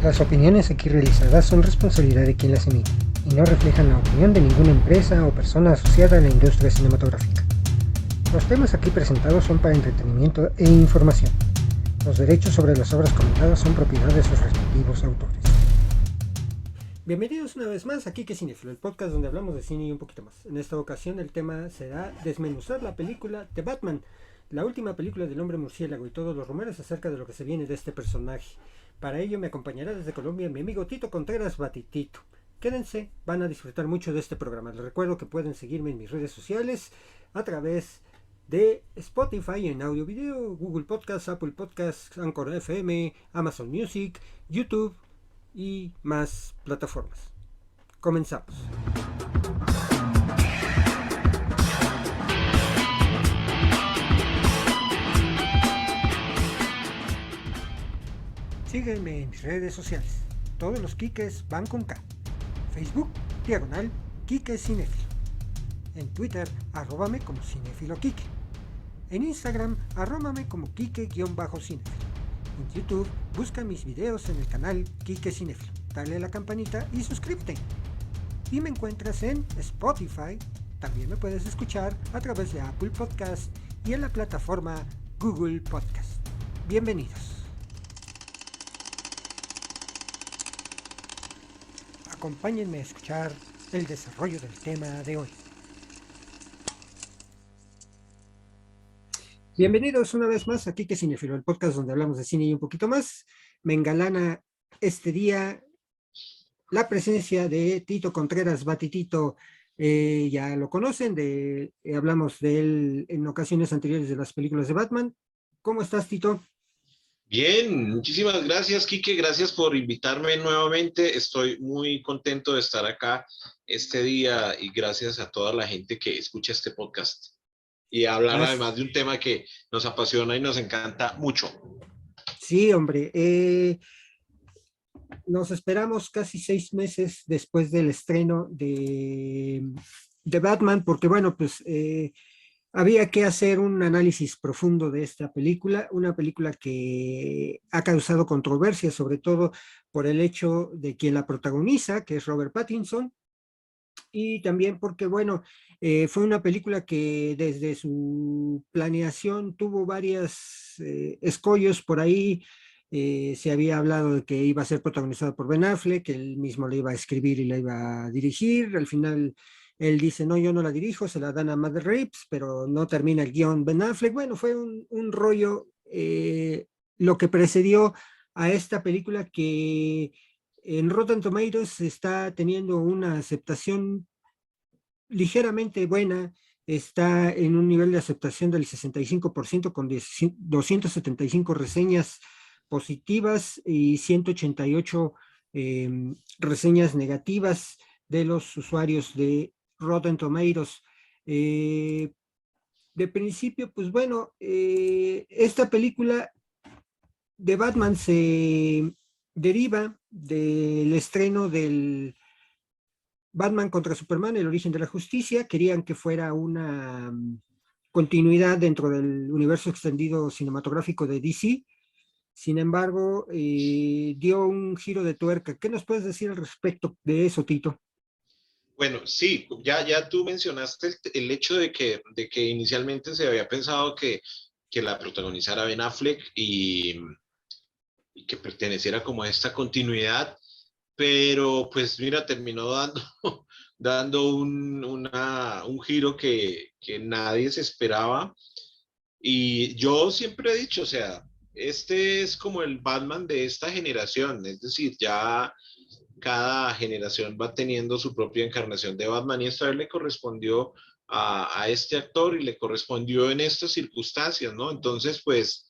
Las opiniones aquí realizadas son responsabilidad de quien las emite y no reflejan la opinión de ninguna empresa o persona asociada a la industria cinematográfica. Los temas aquí presentados son para entretenimiento e información. Los derechos sobre las obras comentadas son propiedad de sus respectivos autores. Bienvenidos una vez más a Kike Cinéfilo, el podcast donde hablamos de cine y un poquito más. En esta ocasión el tema será desmenuzar la película The Batman, la última película del hombre murciélago y todos los rumores acerca de lo que se viene de este personaje. Para ello me acompañará desde Colombia mi amigo Tito Contreras Batitito. Quédense, van a disfrutar mucho de este programa. Les recuerdo que pueden seguirme en mis redes sociales a través de Spotify en audio video, Google Podcasts, Apple Podcasts, Anchor FM, Amazon Music, YouTube y más plataformas. Comenzamos. Sígueme en mis redes sociales. Todos los Kikes van con K. Facebook, diagonal, Kike Cinéfilo. En Twitter, arróbame como Cinéfilo Kike. En Instagram, arróbame como Kike-Cinéfilo. En YouTube, busca mis videos en el canal Kike Cinéfilo. Dale a la campanita y suscríbete. Y me encuentras en Spotify. También me puedes escuchar a través de Apple Podcast y en la plataforma Google Podcast. Bienvenidos. Acompáñenme a escuchar el desarrollo del tema de hoy. Bienvenidos una vez más a Kike Cinéfilo, el podcast donde hablamos de cine y un poquito más. Me engalana este día la presencia de Tito Contreras Batitito. Ya lo conocen, hablamos de él en ocasiones anteriores de las películas de Batman. ¿Cómo estás, Tito? Bien, muchísimas gracias, Quique. Gracias por invitarme nuevamente. Estoy muy contento de estar acá este día y gracias a toda la gente que escucha este podcast y hablar además de un tema que nos apasiona y nos encanta mucho. Sí, hombre. Nos esperamos casi 6 meses después del estreno de Batman, porque bueno, pues había que hacer un análisis profundo de esta película, una película que ha causado controversia, sobre todo por el hecho de quien la protagoniza, que es Robert Pattinson, y también porque, bueno, fue una película que desde su planeación tuvo varios escollos por ahí. Se había hablado de que iba a ser protagonizada por Ben Affleck, que él mismo la iba a escribir y la iba a dirigir. Al final él dice, no, yo no la dirijo, se la dan a Matt Reeves, pero no termina el guión Ben Affleck. Bueno, fue un rollo lo que precedió a esta película que en Rotten Tomatoes está teniendo una aceptación ligeramente buena, está en un nivel de aceptación del 65% con 275 reseñas positivas y 188 reseñas negativas de los usuarios de Rotten Tomatoes. Eh, de principio, pues bueno, esta película de Batman se deriva del estreno del Batman contra Superman, el origen de la justicia. Querían que fuera una continuidad dentro del universo extendido cinematográfico de DC. Sin embargo, dio un giro de tuerca. ¿Qué nos puedes decir al respecto de eso, Tito? Bueno, sí, ya tú mencionaste el hecho de que inicialmente se había pensado que la protagonizara Ben Affleck y que perteneciera como a esta continuidad, pero pues mira, terminó dando, dando un giro que nadie se esperaba. Y yo siempre he dicho, o sea, este es como el Batman de esta generación, es decir, ya cada generación va teniendo su propia encarnación de Batman y esta vez le correspondió a este actor y le correspondió en estas circunstancias, ¿no? Entonces, pues,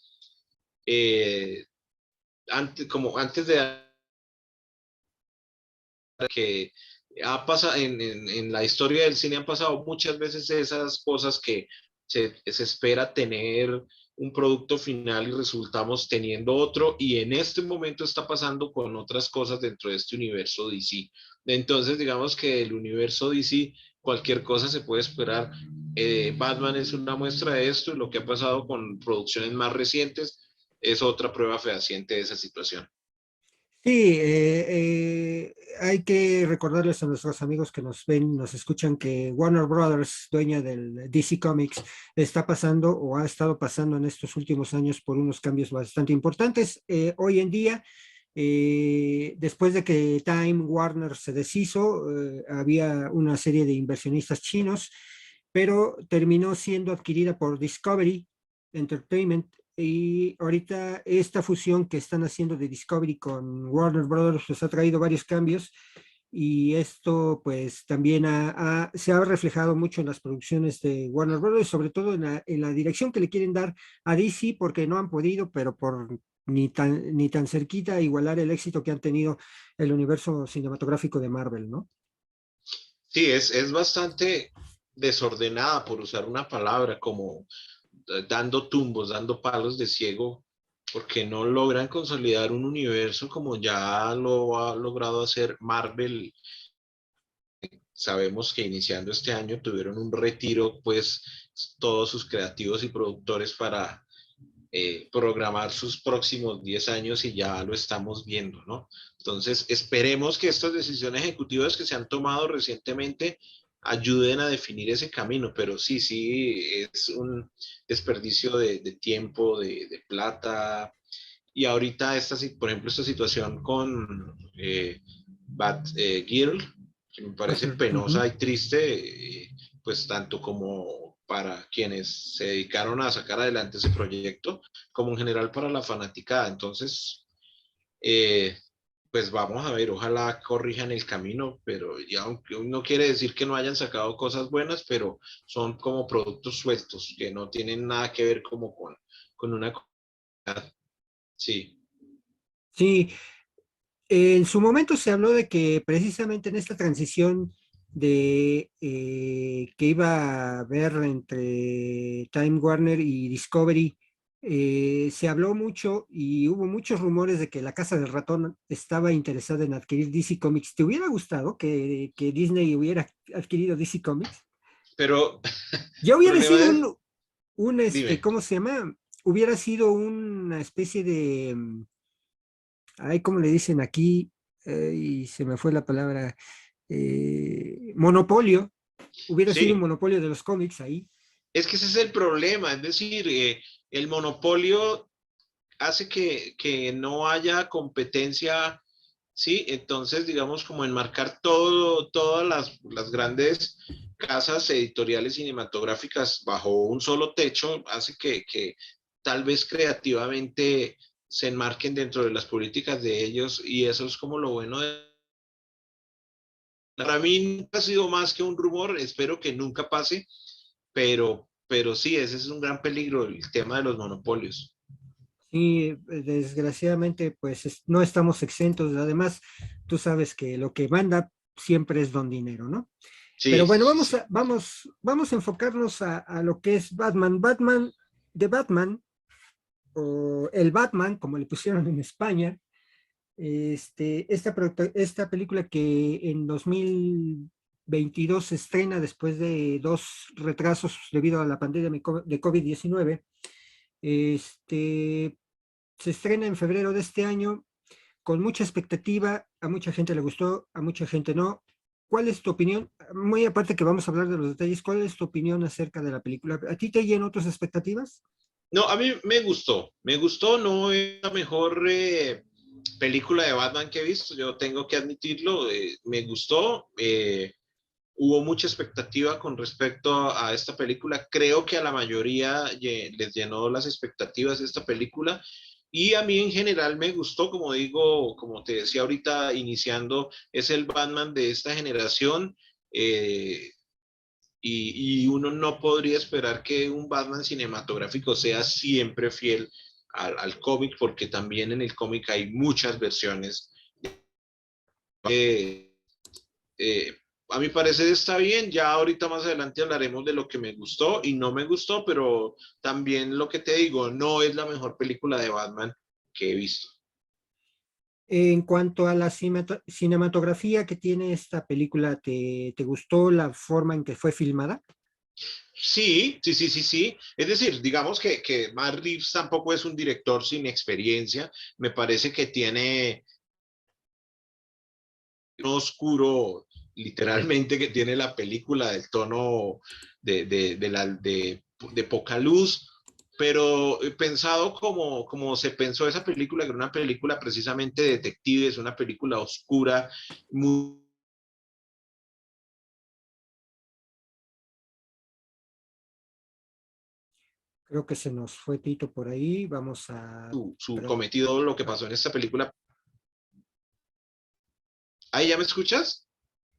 eh, como antes de que ha pasado en la historia del cine han pasado muchas veces esas cosas que se espera tener un producto final y resultamos teniendo otro y en este momento está pasando con otras cosas dentro de este universo DC. Entonces digamos que el universo DC cualquier cosa se puede esperar. Batman es una muestra de esto y lo que ha pasado con producciones más recientes es otra prueba fehaciente de esa situación. Sí, hay que recordarles a nuestros amigos que nos ven, nos escuchan, que Warner Brothers, dueña del DC Comics, está pasando o ha estado pasando en estos últimos años por unos cambios bastante importantes. Hoy en día, después de que Time Warner se deshizo, había una serie de inversionistas chinos, pero terminó siendo adquirida por Discovery Entertainment, y ahorita esta fusión que están haciendo de Discovery con Warner Brothers pues ha traído varios cambios, y esto pues también se ha reflejado mucho en las producciones de Warner Brothers, sobre todo en la dirección que le quieren dar a DC, porque no han podido, pero por ni tan cerquita, igualar el éxito que han tenido el universo cinematográfico de Marvel, ¿no? Sí, es bastante desordenada, por usar una palabra, como dando tumbos, dando palos de ciego, porque no logran consolidar un universo como ya lo ha logrado hacer Marvel. Sabemos que iniciando este año tuvieron un retiro, pues todos sus creativos y productores para programar sus próximos 10 años, y ya lo estamos viendo, ¿no? Entonces, esperemos que estas decisiones ejecutivas que se han tomado recientemente ayuden a definir ese camino, pero sí, sí, es un desperdicio de tiempo, de plata. Y ahorita, por ejemplo, esta situación con Batgirl, que me parece Batman, ujú. penosa y triste, pues tanto como para quienes se dedicaron a sacar adelante ese proyecto, como en general para la fanaticada. Entonces, eh, pues vamos a ver, ojalá corrijan el camino, pero ya aunque no quiere decir que no hayan sacado cosas buenas, pero son como productos sueltos, que no tienen nada que ver como con una comunidad. Sí. Sí, en su momento se habló de que precisamente en esta transición de que iba a haber entre Time Warner y Discovery, se habló mucho y hubo muchos rumores de que la Casa del Ratón estaba interesada en adquirir DC Comics. ¿Te hubiera gustado que Disney hubiera adquirido DC Comics? Pero Ya el hubiera problema sido es, un, dime, ¿cómo se llama? Hubiera sido una especie de, ay, ¿cómo le dicen aquí? Y se me fue la palabra, monopolio, hubiera sido un sí, monopolio de los cómics ahí. es que ese es el problema, es decir, el monopolio hace que no haya competencia, ¿sí? Entonces, digamos, como enmarcar todas las grandes casas editoriales cinematográficas bajo un solo techo, hace que tal vez creativamente se enmarquen dentro de las políticas de ellos, y eso es como lo bueno de... Para mí nunca ha sido más que un rumor, espero que nunca pase, pero sí, ese es un gran peligro, el tema de los monopolios. Y desgraciadamente, pues no estamos exentos. Además, tú sabes que lo que manda siempre es don dinero, ¿no? Sí, Pero sí, bueno, sí, sí. vamos a enfocarnos a lo que es Batman. Batman, de Batman, o el Batman, como le pusieron en España. Esta película que en 2022 se estrena después de dos retrasos debido a la pandemia de COVID-19. Este, Se estrena en febrero de este año con mucha expectativa. A mucha gente le gustó, a mucha gente no. ¿Cuál es tu opinión? Muy aparte que vamos a hablar de los detalles, ¿cuál es tu opinión acerca de la película? ¿A ti te llenó tus expectativas? No, a mí me gustó, no es la mejor película de Batman que he visto, yo tengo que admitirlo, me gustó, hubo mucha expectativa con respecto a esta película, creo que a la mayoría les llenó las expectativas de esta película, y a mí en general me gustó, como digo, como te decía ahorita iniciando, es el Batman de esta generación. Y uno no podría esperar que un Batman cinematográfico sea siempre fiel al cómic, porque también en el cómic hay muchas versiones. Eh, eh, a mi parecer está bien, ya ahorita más adelante hablaremos de lo que me gustó y no me gustó, pero también lo que te digo, no es la mejor película de Batman que he visto. En cuanto a la cinematografía que tiene esta película, ¿te gustó la forma en que fue filmada? Sí, sí, sí, sí, sí. Es decir, digamos que Matt Reeves tampoco es un director sin experiencia. Me parece que tiene oscuro, literalmente, que tiene la película, del tono de poca luz, pero pensado como se pensó esa película, que era una película precisamente de detectives, una película oscura, muy Creo que se nos fue Tito por ahí. Vamos a... su pero- cometido, lo que pasó en esta película. ¿Ahí ya me escuchas?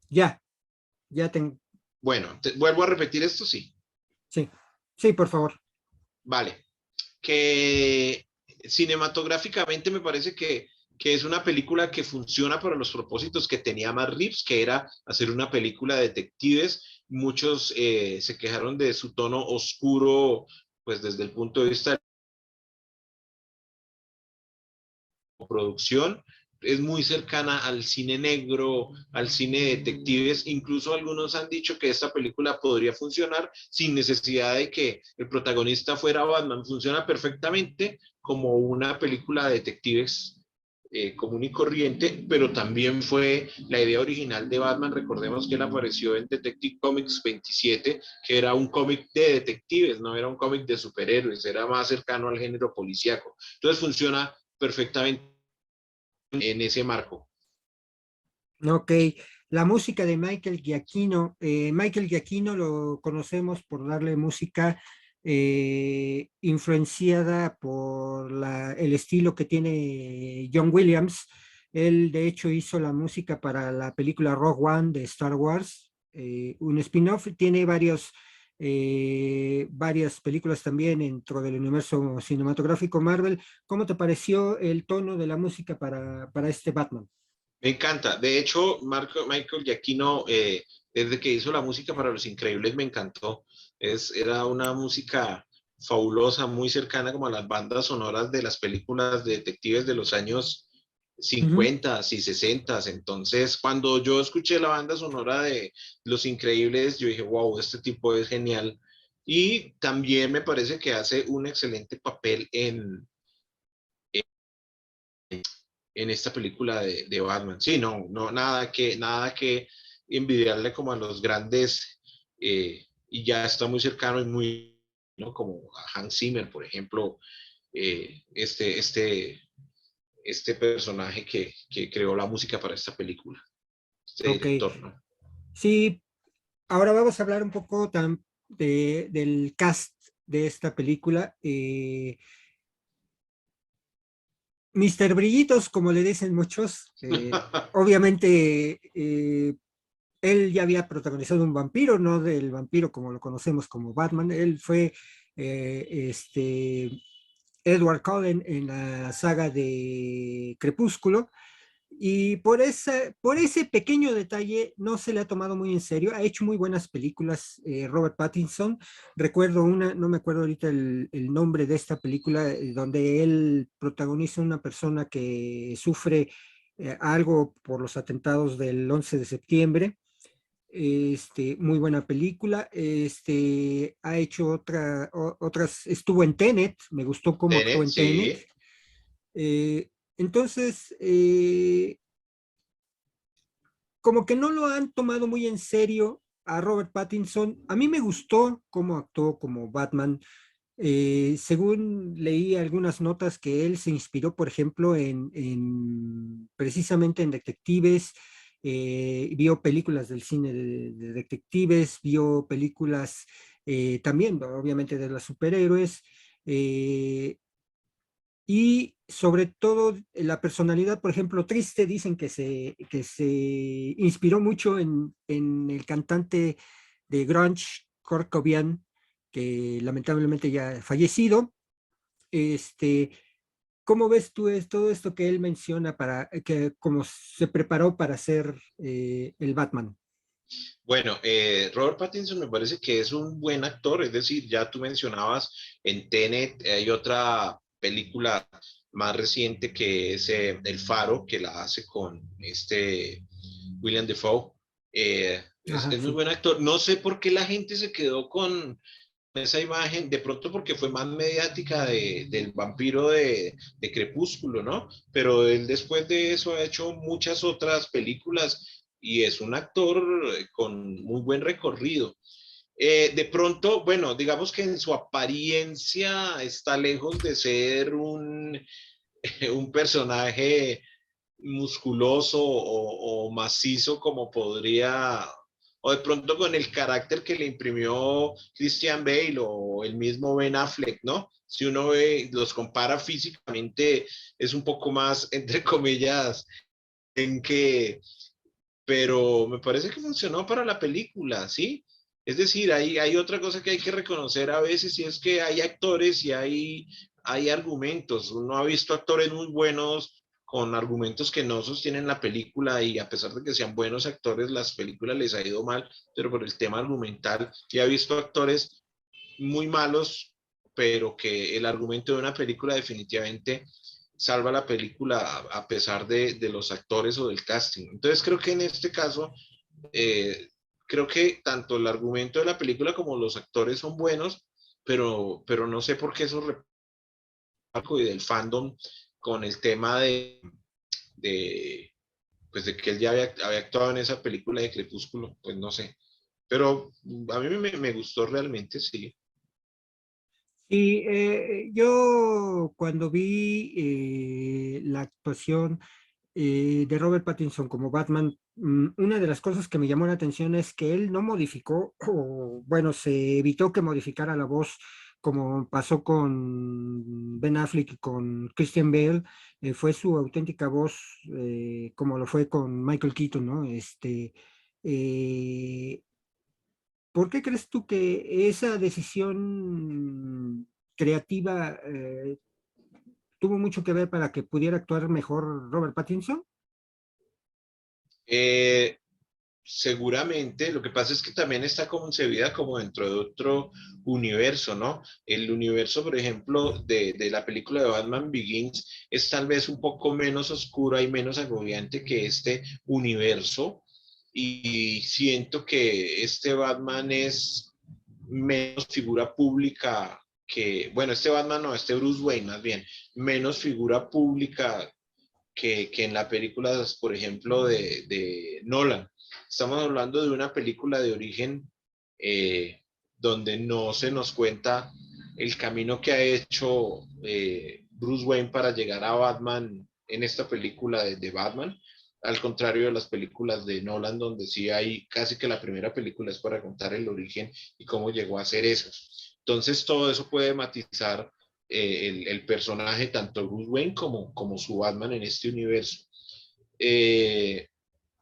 ya, ya tengo. Bueno, vuelvo a repetir esto, sí. Sí, sí, por favor. Vale. Que cinematográficamente me parece que es una película que funciona para los propósitos que tenía Matt Reeves, que era hacer una película de detectives. Muchos se quejaron de su tono oscuro, pues desde el punto de vista de la producción. Es muy cercana al cine negro, al cine de detectives. Incluso algunos han dicho que esta película podría funcionar sin necesidad de que el protagonista fuera Batman. Funciona perfectamente como una película de detectives común y corriente, pero también fue la idea original de Batman. Recordemos que él apareció en Detective Comics 27, que era un cómic de detectives, no era un cómic de superhéroes, era más cercano al género policíaco. Entonces funciona perfectamente en ese marco. Ok, la música de Michael Giacchino. Michael Giacchino lo conocemos por darle música influenciada por el estilo que tiene John Williams. Él, de hecho, hizo la música para la película Rogue One de Star Wars, un spin-off. Tiene varias películas también dentro del universo cinematográfico Marvel. ¿Cómo te pareció el tono de la música para este Batman? Me encanta. De hecho, Michael Giacchino, desde que hizo la música para Los Increíbles, me encantó. Era una música fabulosa, muy cercana como a las bandas sonoras de las películas de detectives de los años Ujú. 50 y 60. Entonces, cuando yo escuché la banda sonora de Los Increíbles, yo dije, wow, este tipo es genial. Y también me parece que hace un excelente papel en esta película de Batman. Sí, no, no, nada que envidiarle como a los grandes, y ya está muy cercano y muy, ¿no? Como a Hans Zimmer, por ejemplo, eh, este, este, este personaje que creó la música para esta película, este Ok, director, ¿no? sí, ahora vamos a hablar un poco del cast de esta película. Mr. Brillitos, como le dicen muchos, obviamente él ya había protagonizado un vampiro, no del vampiro como lo conocemos como Batman. Él fue Edward Cullen en la saga de Crepúsculo. Y por ese pequeño detalle no se le ha tomado muy en serio. Ha hecho muy buenas películas Robert Pattinson. Recuerdo una, no me acuerdo ahorita el nombre de esta película, donde él protagoniza una persona que sufre algo por los atentados del 11 de septiembre. Muy buena película. Ha hecho otras, estuvo en Tenet, me gustó cómo actuó Tenet, en Tenet. sí. Eh, entonces, como que no lo han tomado muy en serio a Robert Pattinson. A mí me gustó cómo actuó como Batman. Según leí algunas notas que él se inspiró, por ejemplo, precisamente en detectives, vio películas del cine de detectives, vio películas también, obviamente, de los superhéroes. eh, y sobre todo la personalidad, por ejemplo, triste, dicen que se inspiró mucho en el cantante de grunge, Kurt Cobain, que lamentablemente ya ha fallecido. Este, ¿Cómo ves tú todo esto que él menciona para que como se preparó para ser el Batman? Bueno, Robert Pattinson me parece que es un buen actor, es decir, ya tú mencionabas en Tenet, hay otra película más reciente que es El Faro, que la hace con este William Dafoe. Es Ajá, muy sí. buen actor. No sé por qué la gente se quedó con esa imagen, de pronto porque fue más mediática del vampiro de Crepúsculo, ¿no? Pero él después de eso ha hecho muchas otras películas y es un actor con muy buen recorrido. De pronto, bueno, digamos que en su apariencia está lejos de ser un personaje musculoso o macizo como podría, o de pronto con el carácter que le imprimió Christian Bale o el mismo Ben Affleck, ¿no? Si uno ve, los compara físicamente, es un poco más, entre comillas, en que, pero me parece que funcionó para la película, ¿sí? Es decir, hay otra cosa que hay que reconocer a veces y es que hay actores y hay argumentos. Uno ha visto actores muy buenos con argumentos que no sostienen la película y a pesar de que sean buenos actores, las películas les ha ido mal, pero por el tema argumental. Y ha visto actores muy malos, pero que el argumento de una película definitivamente salva la película a pesar de los actores o del casting. Entonces creo que en este caso, eh, creo que tanto el argumento de la película como los actores son buenos, pero no sé por qué eso y del fandom con el tema de, pues de que él ya había actuado en esa película de Crepúsculo, pues no sé. Pero a mí me gustó realmente, sí. Y yo cuando vi la actuación de Robert Pattinson como Batman, una de las cosas que me llamó la atención es que él no modificó, o bueno, se evitó que modificara la voz como pasó con Ben Affleck y con Christian Bale, fue su auténtica voz, como lo fue con Michael Keaton, ¿no? Eh, ¿Por qué crees tú que esa decisión creativa tuvo mucho que ver para que pudiera actuar mejor Robert Pattinson? Eh, Seguramente, lo que pasa es que también está concebida como dentro de otro universo, ¿no? El universo, por ejemplo, de la película de Batman Begins es tal vez un poco menos oscura y menos agobiante que este universo. Y siento que este Batman es menos figura pública que, bueno, este Batman no, este Bruce Wayne más bien, menos figura pública que en las películas, por ejemplo, de Nolan. Estamos hablando de una película de origen eh, donde no se nos cuenta el camino que ha hecho Bruce Wayne para llegar a Batman en esta película de Batman, al contrario de las películas de Nolan, donde sí hay casi que la primera película es para contar el origen y cómo llegó a ser eso. Entonces todo eso puede matizar el personaje, tanto Bruce Wayne como su Batman en este universo. Eh,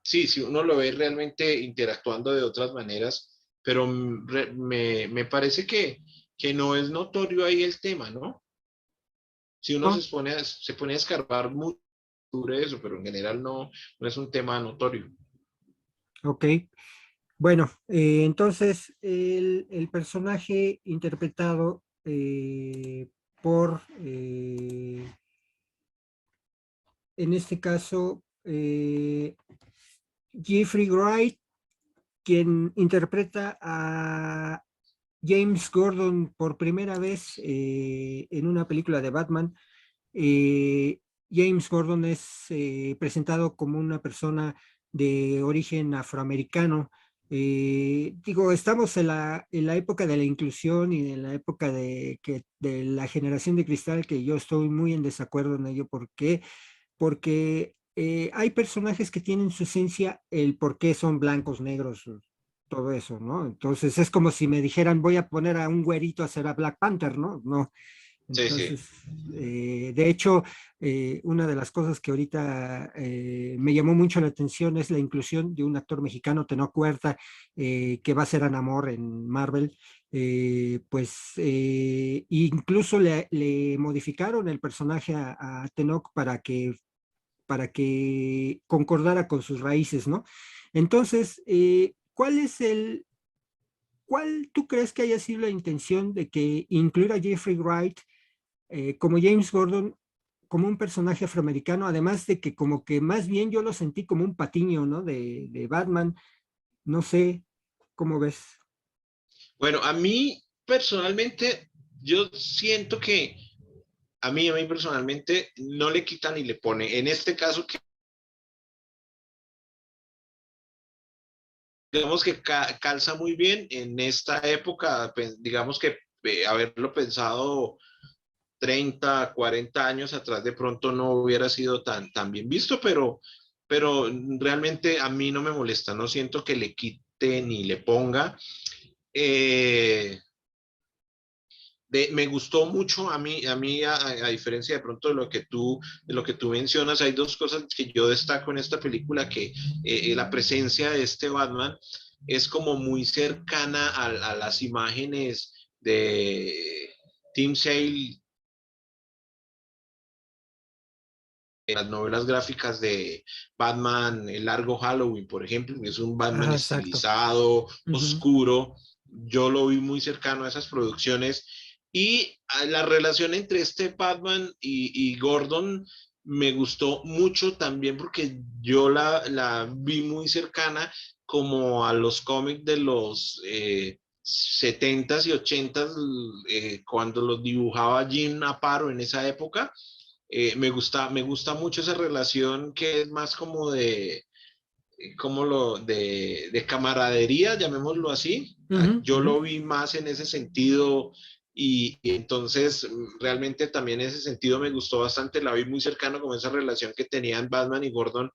sí, sí, uno lo ve realmente interactuando de otras maneras, pero me parece que no es notorio ahí el tema, ¿no? Si uno ¿No? se pone a escarbar mucho sobre eso, pero en general no es un tema notorio. Ok. Bueno, entonces el personaje interpretado por, en este caso, Jeffrey Wright, quien interpreta a James Gordon por primera vez en una película de Batman. Eh, James Gordon es presentado como una persona de origen afroamericano. Digo, estamos en la época de la inclusión y en la época de la generación de cristal, que yo estoy muy en desacuerdo en ello. ¿Por qué? Porque hay personajes que tienen su esencia, el por qué son blancos, negros, todo eso, ¿no? Entonces es como si me dijeran, voy a poner a un güerito a hacer a Black Panther, ¿no? No. Sí, sí. Entonces, de hecho, una de las cosas que ahorita me llamó mucho la atención es la inclusión de un actor mexicano, Tenoch Huerta, que va a ser Namor en Marvel. Pues incluso le modificaron el personaje a Tenoch para que concordara con sus raíces, ¿no? Entonces, ¿cuál tú crees que haya sido la intención de que incluir a Jeffrey Wright como James Gordon, como un personaje afroamericano, además de que como que más bien yo lo sentí como un patiño, ¿no? De Batman, no sé, ¿cómo ves? Bueno, a mí personalmente, yo siento que a mí personalmente no le quita ni le pone. En este caso, que digamos que calza muy bien en esta época, digamos que haberlo pensado 30, 40 años atrás de pronto no hubiera sido tan bien visto, pero realmente a mí no me molesta, no siento que le quite ni le ponga. Eh, me gustó mucho a diferencia de pronto de lo que tú mencionas, hay dos cosas que yo destaco en esta película, que la presencia de este Batman es como muy cercana a las imágenes de Tim Sale en las novelas gráficas de Batman, El Largo Halloween, por ejemplo, que es un Batman Ajá, exacto. estilizado, Ujú. oscuro. Yo lo vi muy cercano a esas producciones y a la relación entre este Batman y Gordon me gustó mucho también porque yo la vi muy cercana como a los cómics de los 70s y 80s, cuando los dibujaba Jim Aparo en esa época. Me gusta mucho esa relación que es más como de camaradería, llamémoslo así. Ujú, Yo ujú. lo vi más en ese sentido y entonces realmente también en ese sentido me gustó bastante, la vi muy cercano con esa relación que tenían Batman y Gordon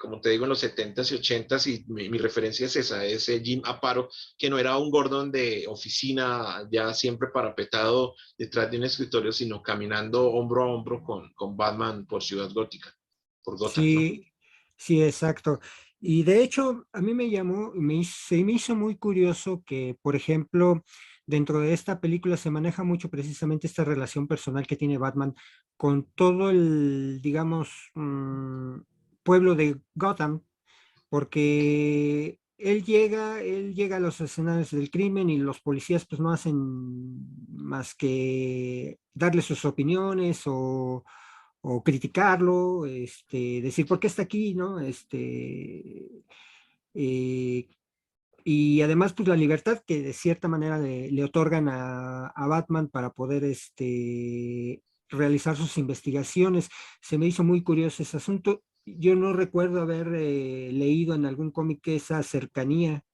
como te digo, en los 70s y 80s, y mi referencia es esa, ese Jim Aparo, que no era un Gordon de oficina ya siempre parapetado detrás de un escritorio, sino caminando hombro a hombro con Batman por Ciudad Gótica, por Gotham, ¿no? Sí, sí, exacto. Y de hecho, a mí me llamó, se me hizo muy curioso que, por ejemplo, dentro de esta película se maneja mucho precisamente esta relación personal que tiene Batman con todo el, digamos, pueblo de Gotham, porque él llega a los escenarios del crimen y los policías pues no hacen más que darle sus opiniones o criticarlo, decir, ¿por qué está aquí? ¿No? Eh, y además, pues la libertad que de cierta manera le otorgan a Batman para poder realizar sus investigaciones. Se me hizo muy curioso ese asunto. Yo no recuerdo haber leído en algún cómic esa cercanía.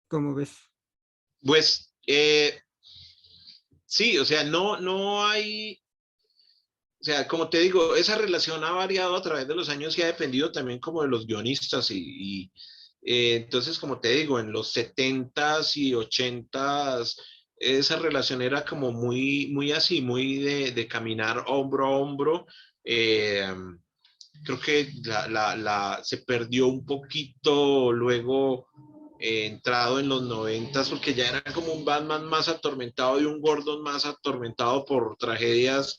¿Cómo ves? Pues sí, o sea, no hay, o sea, como te digo, esa relación ha variado a través de los años y ha dependido también como de los guionistas entonces, como te digo, en los 70s y 80s esa relación era como muy así, muy de caminar hombro a hombro. Eh, Creo que se perdió un poquito luego, entrado en los 90s, porque ya era como un Batman más atormentado y un Gordon más atormentado por tragedias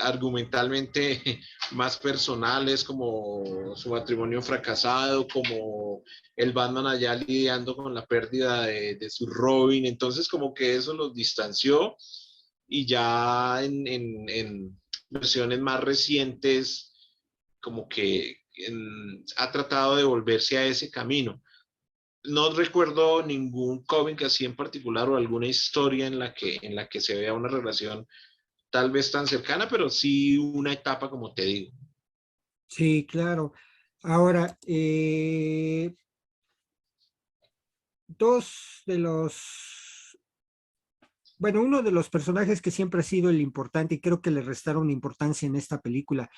argumentalmente más personales, como su matrimonio fracasado, como el Batman allá lidiando con la pérdida de su Robin. Entonces como que eso los distanció, y ya en versiones más recientes como que ha tratado de volverse a ese camino. No recuerdo ningún cómic así en particular o alguna historia en la que se vea una relación tal vez tan cercana, pero sí una etapa, como te digo. Sí, claro. Ahora, dos de los, bueno, uno de los personajes que siempre ha sido el importante y creo que le restaron importancia en esta película,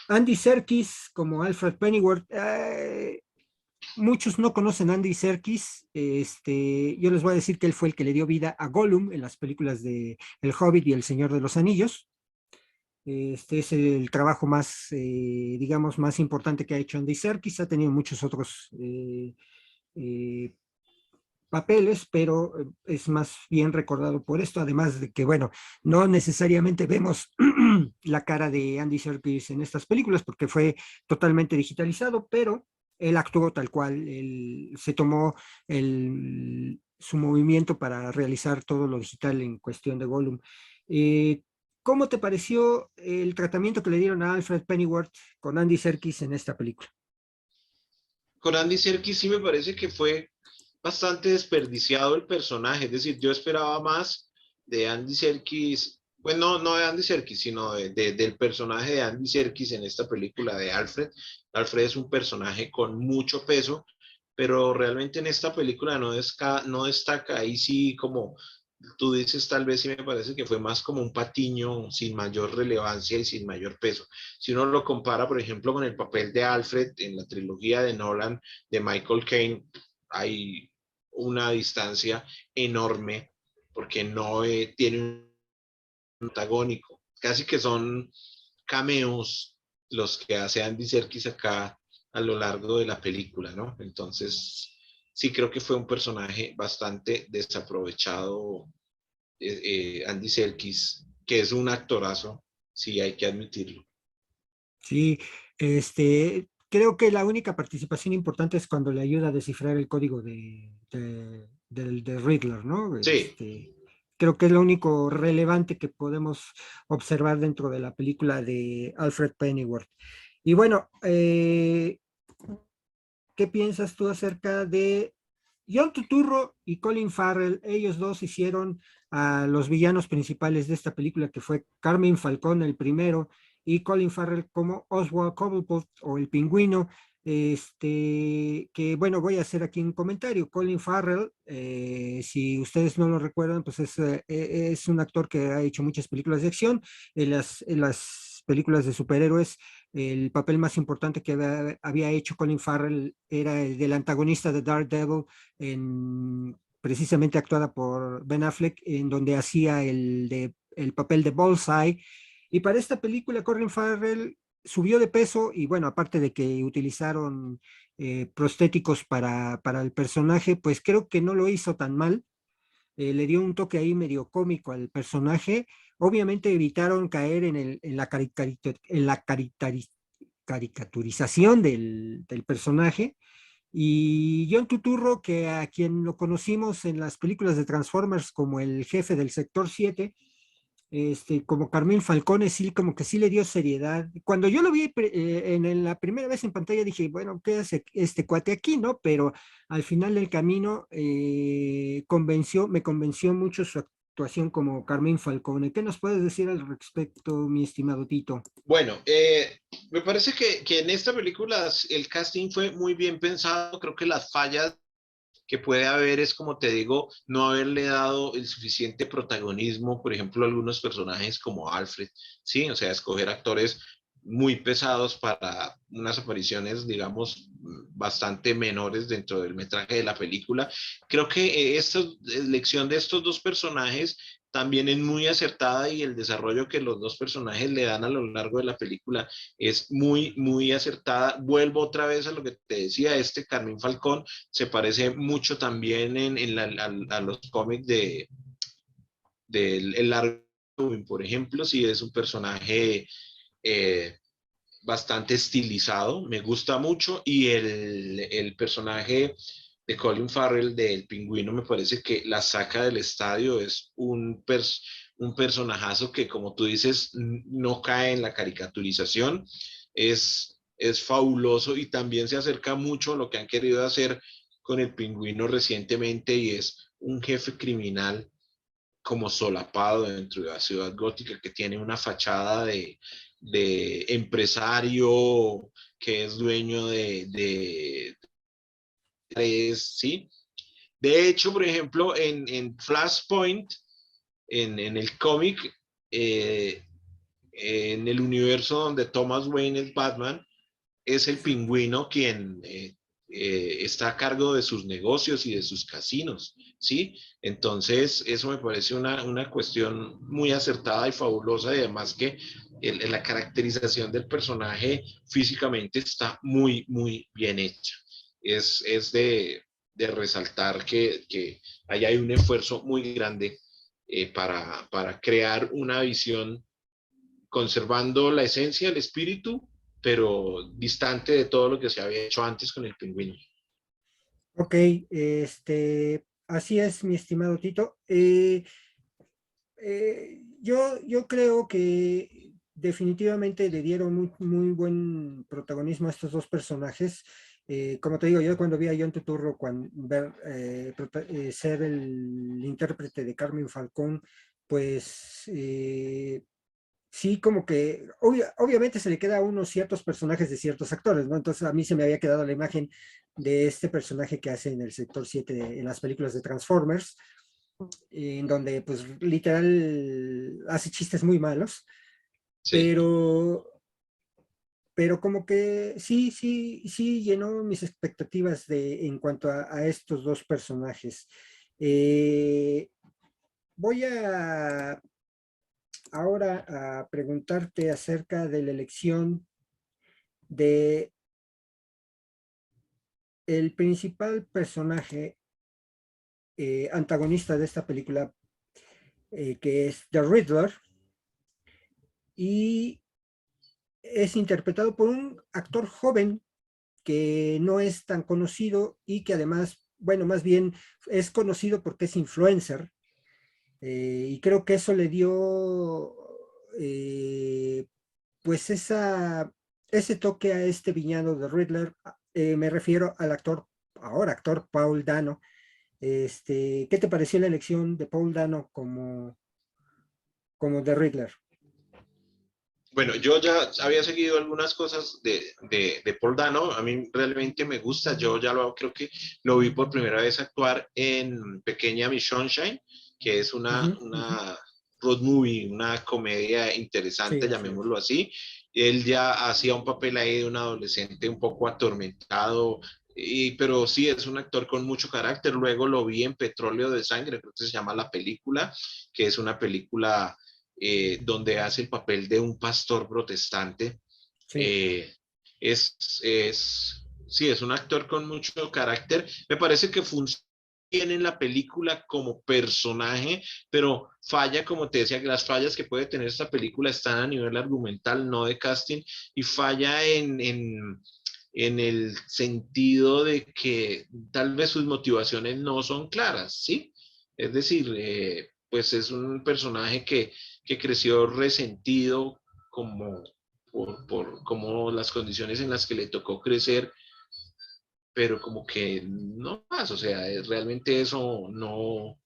Andy Serkis como Alfred Pennyworth. Muchos no conocen a Andy Serkis. Yo les voy a decir que él fue el que le dio vida a Gollum en las películas de El Hobbit y El Señor de los Anillos. Este es el trabajo más, digamos, más importante que ha hecho Andy Serkis. Ha tenido muchos otros eh, papeles, pero es más bien recordado por esto, además de que, bueno, no necesariamente vemos la cara de Andy Serkis en estas películas porque fue totalmente digitalizado, pero él actuó tal cual, él se tomó su movimiento para realizar todo lo digital en cuestión de Gollum. Eh, ¿Cómo te pareció el tratamiento que le dieron a Alfred Pennyworth con Andy Serkis en esta película? con Andy Serkis sí me parece que fue bastante desperdiciado el personaje. Es decir, yo esperaba más de Andy Serkis, bueno, no de Andy Serkis, sino del personaje de Andy Serkis en esta película de Alfred. Alfred es un personaje con mucho peso, pero realmente en esta película no destaca. Ahí sí, como tú dices, tal vez sí me parece que fue más como un patiño sin mayor relevancia y sin mayor peso. Si uno lo compara, por ejemplo, con el papel de Alfred en la trilogía de Nolan, de Michael Caine, hay una distancia enorme porque no tiene un antagónico. Casi que son cameos los que hace Andy Serkis acá a lo largo de la película, ¿no? Entonces, sí creo que fue un personaje bastante desaprovechado, Andy Serkis, que es un actorazo, sí hay que admitirlo. Sí, creo que la única participación importante es cuando le ayuda a descifrar el código de Riddler, ¿no? Sí, Creo que es lo único relevante que podemos observar dentro de la película de Alfred Pennyworth. Y bueno, ¿qué piensas tú acerca de John Turturro y Colin Farrell? Ellos dos hicieron a los villanos principales de esta película, que fue Carmine Falcón el primero y Colin Farrell como Oswald Cobblepot o el Pingüino. Que bueno, voy a hacer aquí un comentario. Colin Farrell, si ustedes no lo recuerdan, pues es un actor que ha hecho muchas películas de acción. En las películas de superhéroes, el papel más importante que había hecho Colin Farrell era el del antagonista de Daredevil, precisamente actuada por Ben Affleck, en donde hacía el papel de Bullseye. Y para esta película, Colin Farrell subió de peso y bueno, aparte de que utilizaron prostéticos para el personaje, pues creo que no lo hizo tan mal. Le dio un toque ahí medio cómico al personaje. Obviamente evitaron caer en la caricaturización del personaje. Y John Turturro, que a quien lo conocimos en las películas de Transformers como el jefe del Sector 7, como Carmín Falcone, sí, como que sí le dio seriedad. Cuando yo lo vi en la primera vez en pantalla, dije, bueno, ¿qué hace este cuate aquí, no? Pero al final del camino me convenció mucho su actuación como Carmín Falcone. ¿Qué nos puedes decir al respecto, mi estimado Tito? bueno, me parece que en esta película el casting fue muy bien pensado. Creo que las fallas que puede haber es, como te digo, no haberle dado el suficiente protagonismo, por ejemplo, a algunos personajes como Alfred, ¿sí? O sea, escoger actores muy pesados para unas apariciones, digamos, bastante menores dentro del metraje de la película. Creo que esta elección de estos dos personajes también es muy acertada y el desarrollo que los dos personajes le dan a lo largo de la película es muy, muy acertada. Vuelvo otra vez a lo que te decía, Carmín Falcón se parece mucho también a los cómics de El Largo, por ejemplo, si es un personaje eh, bastante estilizado, me gusta mucho, y el personaje de Colin Farrell del Pingüino me parece que la saca del estadio, es un personajazo que, como tú dices, no cae en la caricaturización, es fabuloso y también se acerca mucho a lo que han querido hacer con el Pingüino recientemente, y es un jefe criminal como solapado dentro de la ciudad gótica, que tiene una fachada de empresario que es dueño ¿sí? De hecho, por ejemplo, en Flashpoint, en el cómic, eh, en el universo donde Thomas Wayne es Batman, es el Pingüino quien está a cargo de sus negocios y de sus casinos, ¿sí? Entonces, eso me parece una cuestión muy acertada y fabulosa, y además que la caracterización del personaje físicamente está muy, muy bien hecha. Es de resaltar que ahí hay un esfuerzo muy grande para crear una visión conservando la esencia, el espíritu, pero distante de todo lo que se había hecho antes con el Pingüino. Ok, así es, mi estimado Tito. Yo creo que definitivamente le dieron muy, muy buen protagonismo a estos dos personajes. como te digo, yo cuando vi a John Turturro ser el intérprete de Carmen Falcón, pues sí, como que obviamente se le queda a uno ciertos personajes de ciertos actores, ¿no? Entonces a mí se me había quedado la imagen de este personaje que hace en el sector 7 en las películas de Transformers, en donde pues literal hace chistes muy malos, Sí. pero como que sí llenó mis expectativas en cuanto a estos dos personajes. Eh, Voy ahora a preguntarte acerca de la elección de el principal personaje antagonista de esta película, que es The Riddler, y es interpretado por un actor joven que no es tan conocido y que además, bueno, más bien es conocido porque es influencer, y creo que eso le dio eh, pues ese toque a este villano de Riddler. Me refiero al actor, ahora actor Paul Dano. ¿Qué te pareció la elección de Paul Dano como The Riddler? Bueno, yo ya había seguido algunas cosas de Paul Dano, a mí realmente me gusta, yo ya creo que lo vi por primera vez actuar en Pequeña Miss Sunshine, que es Ujú, ujú. una road movie, una comedia Sí, interesante, así es. llamémoslo así. Él ya hacía un papel ahí de un adolescente un poco atormentado, pero sí es un actor con mucho carácter. Luego lo vi en Petróleo de Sangre, creo que se llama la película, que es una película donde hace el papel de un pastor protestante. Sí, Eh, sí, es un actor con mucho carácter. Me parece que funciona bien en la película como personaje, pero falla, como te decía, que las fallas que puede tener esta película están a nivel argumental, no de casting, y falla en el sentido de que tal vez sus motivaciones no son claras, ¿sí? Es decir, pues es un personaje que creció resentido como como las condiciones en las que le tocó crecer, pero como que no más, o sea, realmente eso no,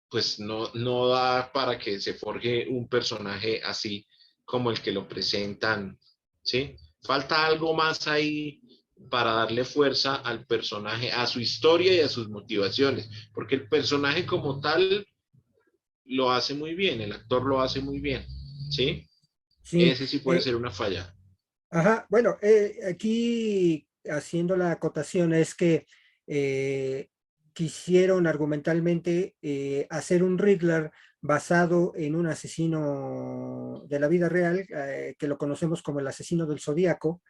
pues no da para que se forje un personaje así como el que lo presentan, ¿sí? Falta algo más ahí para darle fuerza al personaje, a su historia y a sus motivaciones, porque el personaje como tal lo hace muy bien, el actor lo hace muy bien, ¿sí? sí. Ese sí puede ser una falla. Ajá, bueno, aquí haciendo la acotación es que eh, quisieron argumentalmente hacer un Riddler basado en un asesino de la vida real, que lo conocemos como el asesino del Zodíaco.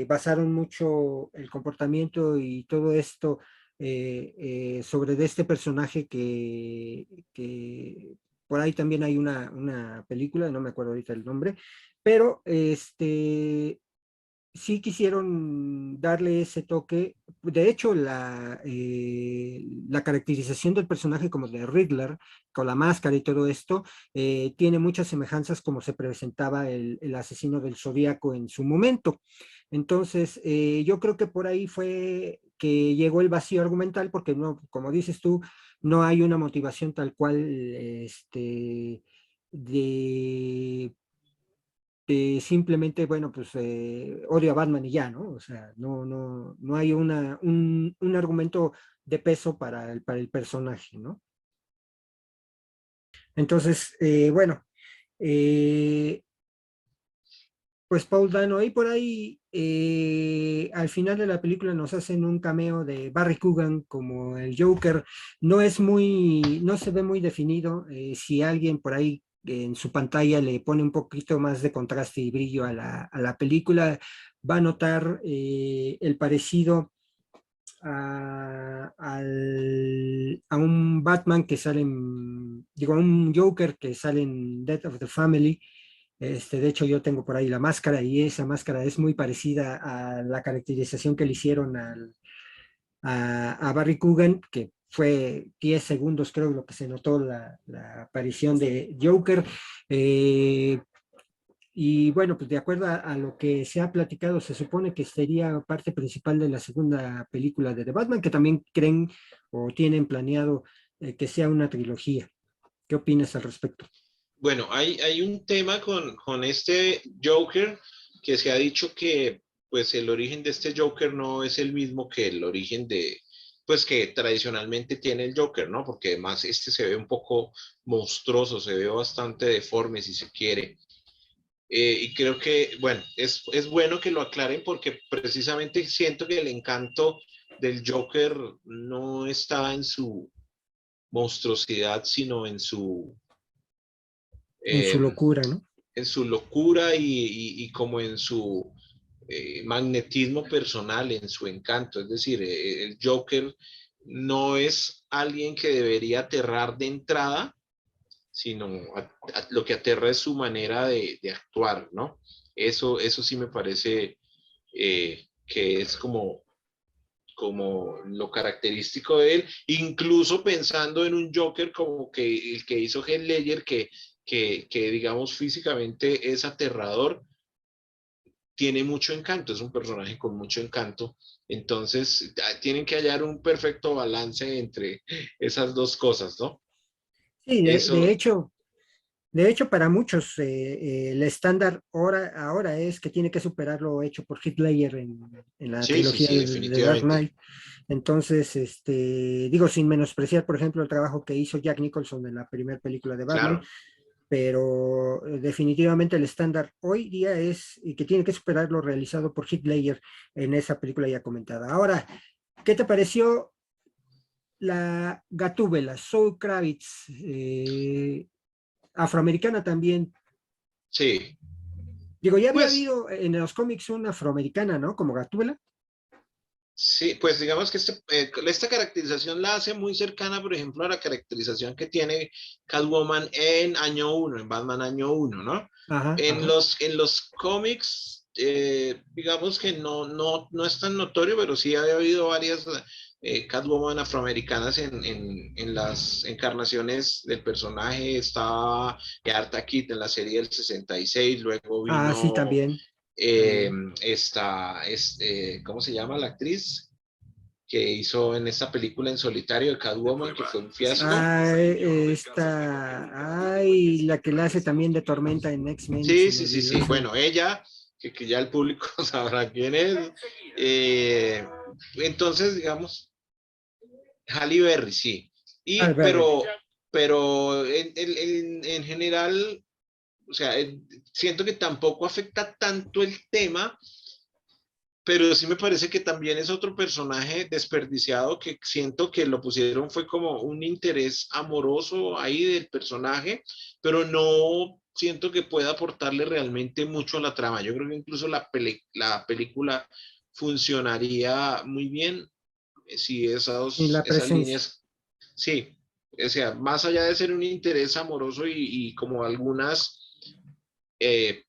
Basaron mucho el comportamiento y todo esto sobre de este personaje que por ahí también hay una película, no me acuerdo ahorita el nombre, pero sí quisieron darle ese toque. De hecho, la caracterización del personaje como de Riddler, con la máscara y todo esto, tiene muchas semejanzas como se presentaba el asesino del Zodíaco en su momento. Entonces, yo creo que por ahí fue que llegó el vacío argumental, porque no, como dices tú, no hay una motivación tal cual, de simplemente, bueno, pues odio a Batman y ya, ¿no? O sea, no hay un argumento de peso para el personaje, ¿no? Entonces, bueno, eh, pues Paul Dano, y por ahí, al final de la película nos hacen un cameo de Barry Coogan como el Joker. No se ve muy definido. Si alguien por ahí en su pantalla le pone un poquito más de contraste y brillo a la película, va a notar el parecido a un Batman que sale digo, a un Joker que sale en Death of the Family. De hecho, yo tengo por ahí la máscara y esa máscara es muy parecida a la caracterización que le hicieron a Barry Coogan, que fue 10 segundos, creo, lo que se notó la aparición de Joker. Eh, y bueno, pues de acuerdo a lo que se ha platicado, se supone que sería parte principal de la segunda película de The Batman, que también creen o tienen planeado que sea una trilogía. ¿Qué opinas al respecto? Bueno, hay un tema con este Joker que se ha dicho que pues el origen de este Joker no es el mismo que el origen de, pues que tradicionalmente tiene el Joker, ¿no? Porque además este se ve un poco monstruoso, se ve bastante deforme si se quiere. Y creo que, bueno, es bueno que lo aclaren porque precisamente siento que el encanto del Joker no está en su monstruosidad, sino En su eh, locura, ¿no? en su locura y como en su magnetismo personal, en su encanto. Es decir, el Joker no es alguien que debería aterrar de entrada, sino lo que aterra es su manera de actuar, ¿no? Eso sí me parece que es como lo característico de él, incluso pensando en un Joker como que el que hizo Heath Ledger, que digamos físicamente es aterrador, tiene mucho encanto, es un personaje con mucho encanto, entonces tienen que hallar un perfecto balance entre esas dos cosas, ¿no? Sí, Eso, de hecho, para muchos el estándar ahora es que tiene que superar lo hecho por Heath Ledger en la sí, sí, trilogía sí, de Dark definitivamente, Knight. Entonces, digo, sin menospreciar, por ejemplo, el trabajo que hizo Jack Nicholson en la primera película de Batman, claro. pero definitivamente el estándar hoy día es que tiene que superar lo realizado por Heath Ledger en esa película ya comentada. Ahora, ¿qué te pareció la Gatúbela, Zoe Kravitz, afroamericana también? Sí, Digo, ya había pues habido en los cómics una afroamericana, ¿no? Como Gatúbela. sí, pues digamos que esta caracterización la hace muy cercana, por ejemplo, a la caracterización que tiene Catwoman en año uno, en Batman año uno, ¿no? Ajá, En ajá. los cómics, digamos que no es tan notorio, pero sí había habido varias Catwoman afroamericanas en las encarnaciones del personaje. Estaba Eartha Kitt en la serie del 66, luego Ah, sí, vino también, eh, también. ¿cómo se llama la actriz? Que hizo en esta película en solitario de Catwoman, que fue un fiasco. Ay, ay, la que la hace también de Tormenta en X-Men, se Sí, me sí, sí, olvidó sí. su... Bueno, ella, que ya el público sabrá quién es. Eh, entonces, digamos, Halle Berry, sí. Ah, Y, Berry. pero en general, o sea, siento que tampoco afecta tanto el tema, pero sí me parece que también es otro personaje desperdiciado que siento que lo pusieron fue como un interés amoroso ahí del personaje, pero no siento que pueda aportarle realmente mucho a la trama. Yo creo que incluso la película funcionaría muy bien si Y la esas presencia. líneas, sí, o sea, más allá de ser un interés amoroso y como algunas eh,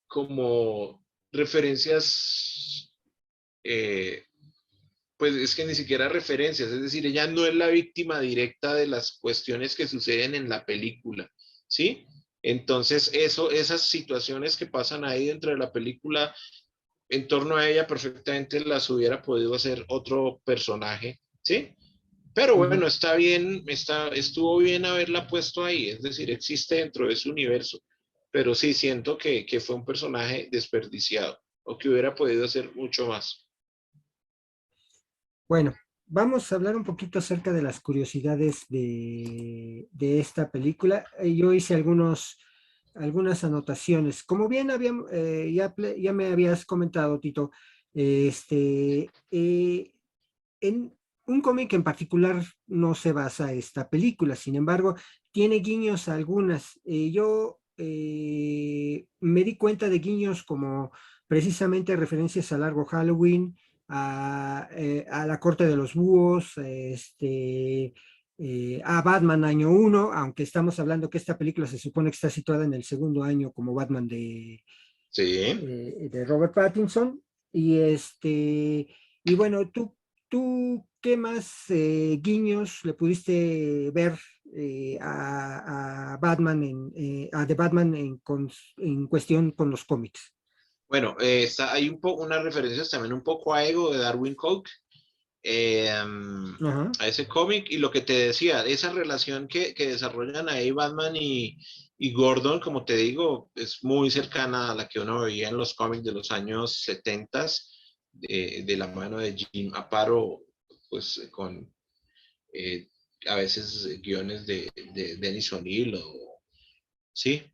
como referencias, eh, pues es que ni siquiera referencias, es decir, ella no es la víctima directa de las cuestiones que suceden en la película, ¿sí? Entonces, esas situaciones que pasan ahí dentro de la película, en torno a ella perfectamente las hubiera podido hacer otro personaje, ¿sí? Pero Ujú. bueno, está bien, estuvo bien haberla puesto ahí, es decir, existe dentro de ese universo, pero sí siento que fue un personaje desperdiciado o que hubiera podido hacer mucho más. Bueno, vamos a hablar un poquito acerca de las curiosidades de esta película. Yo hice algunas anotaciones. Como bien ya me habías comentado, Tito, en un cómic en particular no se basa esta película, sin embargo, tiene guiños a algunas. Yo me di cuenta de guiños como precisamente referencias a Largo Halloween, a La Corte de los Búhos, a Batman año uno, aunque estamos hablando que esta película se supone que está situada en el segundo año como Batman Sí. de Robert Pattinson. Y y bueno, tú ¿qué más guiños le pudiste ver a Batman a The Batman en cuestión con los cómics? Bueno, hay unas referencias también un poco a Ego de Darwin Cook, Ajá. a ese cómic, y lo que te decía, esa relación que desarrollan ahí Batman y Gordon, como te digo, es muy cercana a la que uno veía en los cómics de los años 70, de la mano de Jim Aparo, pues con eh, a veces guiones de Dennis O'Neil, sí,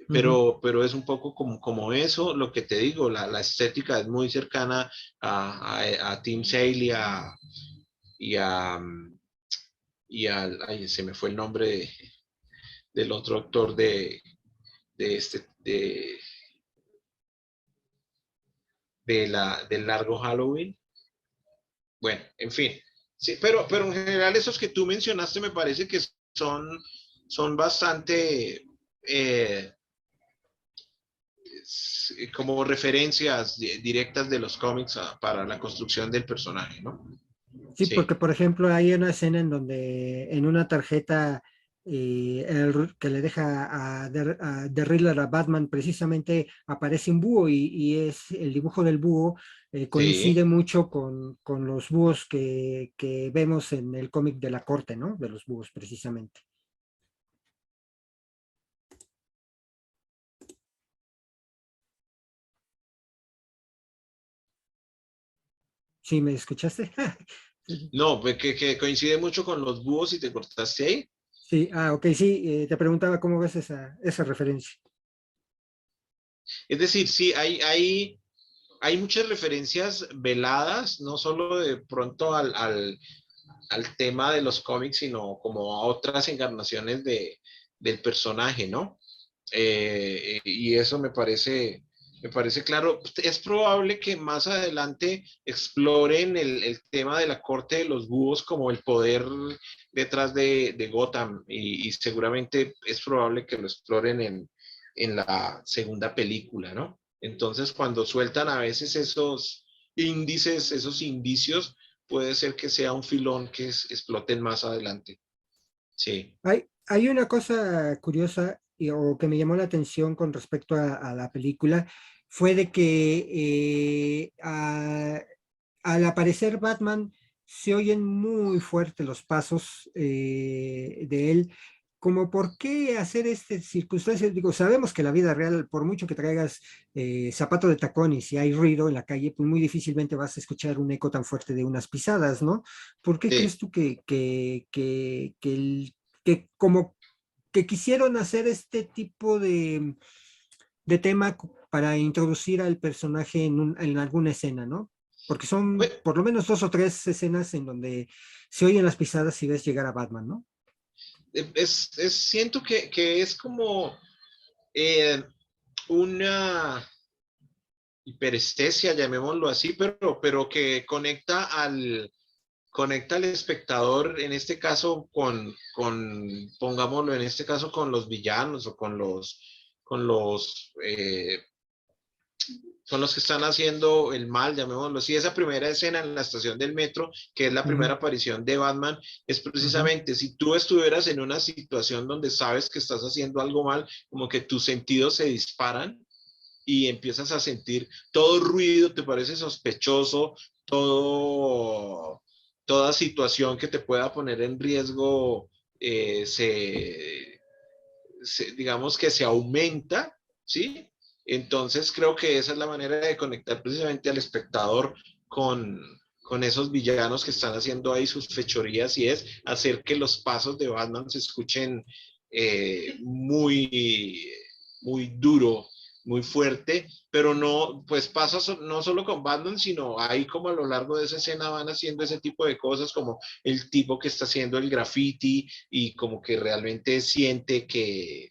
Ujú. pero es un poco como eso, lo que te digo, la estética es muy cercana a Tim Sale y a, ay, se me fue el nombre del otro actor de este, del largo Halloween. Bueno, en fin, sí, pero en general esos que tú mencionaste me parece que son bastante eh, como referencias directas de los cómics para la construcción del personaje, ¿no? Sí, Sí, porque por ejemplo hay una escena en donde en una tarjeta que le deja a The Riddler a Batman precisamente aparece un búho y es el dibujo del búho coincide sí. mucho con los búhos que vemos en el cómic de la corte, ¿no? De los búhos precisamente. ¿Sí me escuchaste? No, pues que coincide mucho con los búhos y te cortaste ahí. Sí, ok, sí, te preguntaba cómo ves esa referencia. Es decir, sí, hay muchas referencias veladas, no solo de pronto al tema de los cómics, sino como a otras encarnaciones del personaje, ¿no? Y eso me parece claro. Es probable que más adelante exploren el tema de la corte de los búhos como el poder detrás de Gotham y seguramente es probable que lo exploren en la segunda película, ¿no? Entonces, cuando sueltan a veces esos índices, esos indicios, puede ser que sea un filón que exploten más adelante. Sí. Hay una cosa curiosa o que me llamó la atención con respecto a la película, fue de que al aparecer Batman se oyen muy fuertes los pasos de él. Como por qué hacer estas circunstancias, digo, sabemos que la vida real, por mucho que traigas zapato de tacón y si hay ruido en la calle, pues muy difícilmente vas a escuchar un eco tan fuerte de unas pisadas, ¿no? ¿Por qué Sí. crees tú que como que quisieron hacer este tipo de tema para introducir al personaje en alguna escena, ¿no? Porque son Pues, por lo menos dos o tres escenas en donde se oyen las pisadas y ves llegar a Batman, ¿no? siento que es como eh, una hiperestesia, llamémoslo así, pero que conecta al espectador, en este caso pongámoslo en este caso con los villanos o con los, eh, son los que están haciendo el mal, llamémoslo así. Esa primera escena en la estación del metro, que es la Ujú, primera aparición de Batman, es ujú. precisamente si tú estuvieras en una situación donde sabes que estás haciendo algo mal, como que tus sentidos se disparan y empiezas a sentir todo ruido, te parece sospechoso, toda situación que te pueda poner en riesgo digamos que se aumenta, ¿sí? Entonces creo que esa es la manera de conectar precisamente al espectador con esos villanos que están haciendo ahí sus fechorías y es hacer que los pasos de Batman se escuchen muy duro, muy fuerte, pero no, pues pasa no solo con Batman, sino ahí como a lo largo de esa escena van haciendo ese tipo de cosas como el tipo que está haciendo el graffiti y como que realmente siente que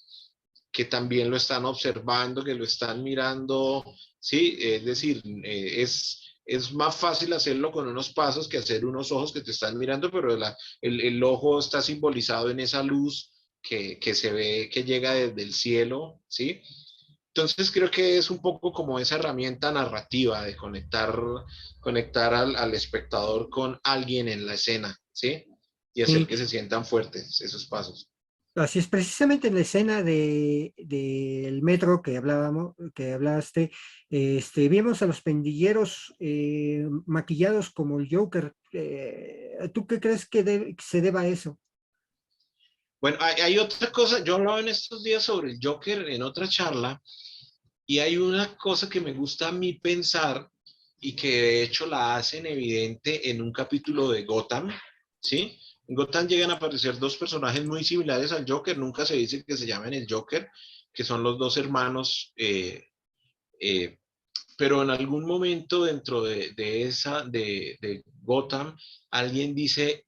también lo están observando, que lo están mirando, ¿sí? Es decir, es más fácil hacerlo con unos pasos que hacer unos ojos que te están mirando, pero el ojo está simbolizado en esa luz que se ve que llega desde el cielo, ¿sí? Entonces creo que es un poco como esa herramienta narrativa de conectar al espectador con alguien en la escena, ¿sí? Y hacer Sí, que se sientan fuertes esos pasos. así es, precisamente en la escena del metro que hablábamos, que hablaste, vimos a los pendilleros maquillados como el Joker. ¿Tú qué crees que se deba a eso? Bueno, hay otra cosa, yo hablaba en estos días sobre el Joker en otra charla, y hay una cosa que me gusta a mí pensar y que de hecho la hacen evidente en un capítulo de Gotham, ¿sí? En Gotham llegan a aparecer dos personajes muy similares al Joker, nunca se dice que se llamen el Joker, que son los dos hermanos, eh, pero en algún momento dentro de Gotham, alguien dice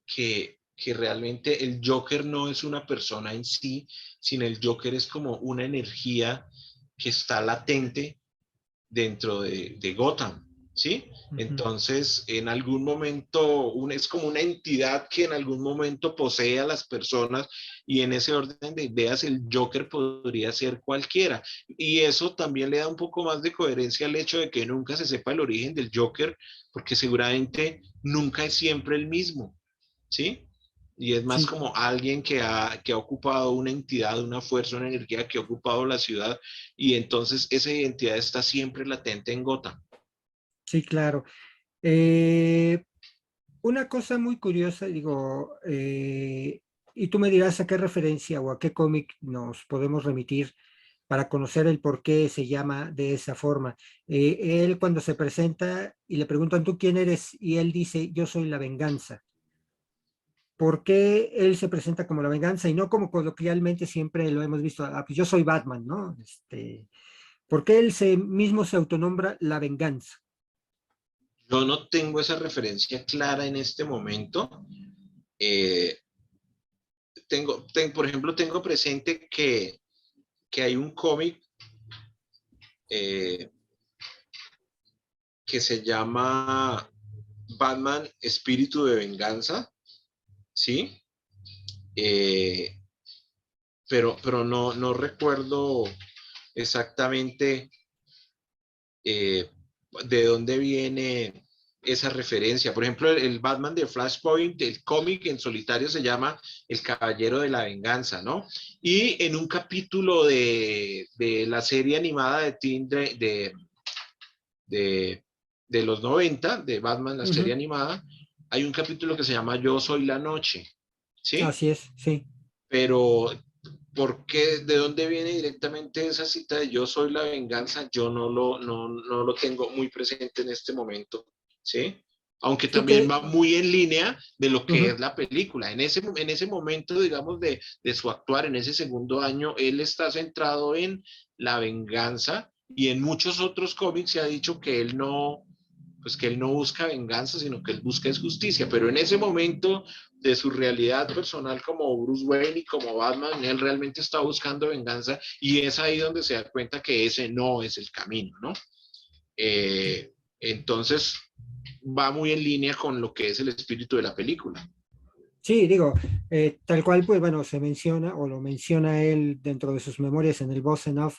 que realmente el Joker no es una persona en sí, sino el Joker es como una energía que está latente dentro de Gotham, ¿sí? Ujú. Entonces, en algún momento, es como una entidad que en algún momento posee a las personas, y en ese orden de ideas el Joker podría ser cualquiera. Y eso también le da un poco más de coherencia al hecho de que nunca se sepa el origen del Joker, porque seguramente nunca es siempre el mismo, ¿sí? Y es más Sí, como alguien que ha ocupado una entidad, una fuerza, una energía que ha ocupado la ciudad, y entonces esa identidad está siempre latente en Gotham. sí, claro. Eh, una cosa muy curiosa, digo, y tú me dirás a qué referencia o a qué cómic nos podemos remitir para conocer el por qué se llama de esa forma. Él cuando se presenta y le preguntan, ¿tú quién eres? Y él dice, yo soy la venganza. ¿Por qué él se presenta como la venganza y no como coloquialmente siempre lo hemos visto? Ah, pues yo soy Batman, ¿no? ¿Por qué él mismo se autonombra la venganza? Yo no tengo esa referencia clara en este momento. Eh, por ejemplo, tengo presente que hay un cómic eh, que se llama Batman Espíritu de Venganza, ¿sí? Eh, pero no recuerdo exactamente de dónde viene esa referencia. Por ejemplo, el Batman de Flashpoint, el cómic en solitario se llama El Caballero de la Venganza, ¿no? Y en un capítulo de la serie animada de, de los 90, de Batman, la serie Ujú. animada, hay un capítulo que se llama Yo Soy la Noche, ¿sí? Así es, sí. Pero ¿por qué? ¿De dónde viene directamente esa cita de Yo soy la venganza? Yo no lo tengo muy presente en este momento, ¿sí? Aunque Sí también que, va muy en línea de lo que ujú. es la película. En ese momento, digamos, de su actuar, en ese segundo año, él está centrado en la venganza, y en muchos otros cómics se ha dicho que él no, pues que él no busca venganza, sino que él busca es justicia. Pero en ese momento de su realidad personal como Bruce Wayne y como Batman, él realmente está buscando venganza, y es ahí donde se da cuenta que ese no es el camino, ¿no? Entonces va muy en línea con lo que es el espíritu de la película. Sí, digo, tal cual, pues bueno, se menciona o lo menciona él dentro de sus memorias en el Boss Enough,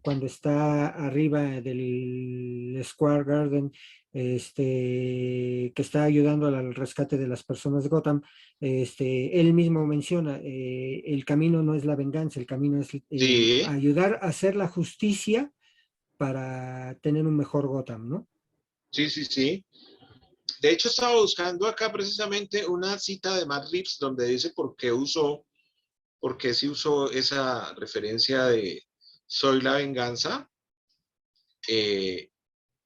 cuando está arriba del Square Garden, que está ayudando al rescate de las personas de Gotham. Él mismo menciona, el camino no es la venganza, el camino es Sí, ayudar a hacer la justicia para tener un mejor Gotham, ¿no? sí, sí, sí. De hecho, estaba buscando acá precisamente una cita de Matt Reeves donde dice por qué sí usó esa referencia de soy la venganza. Eh,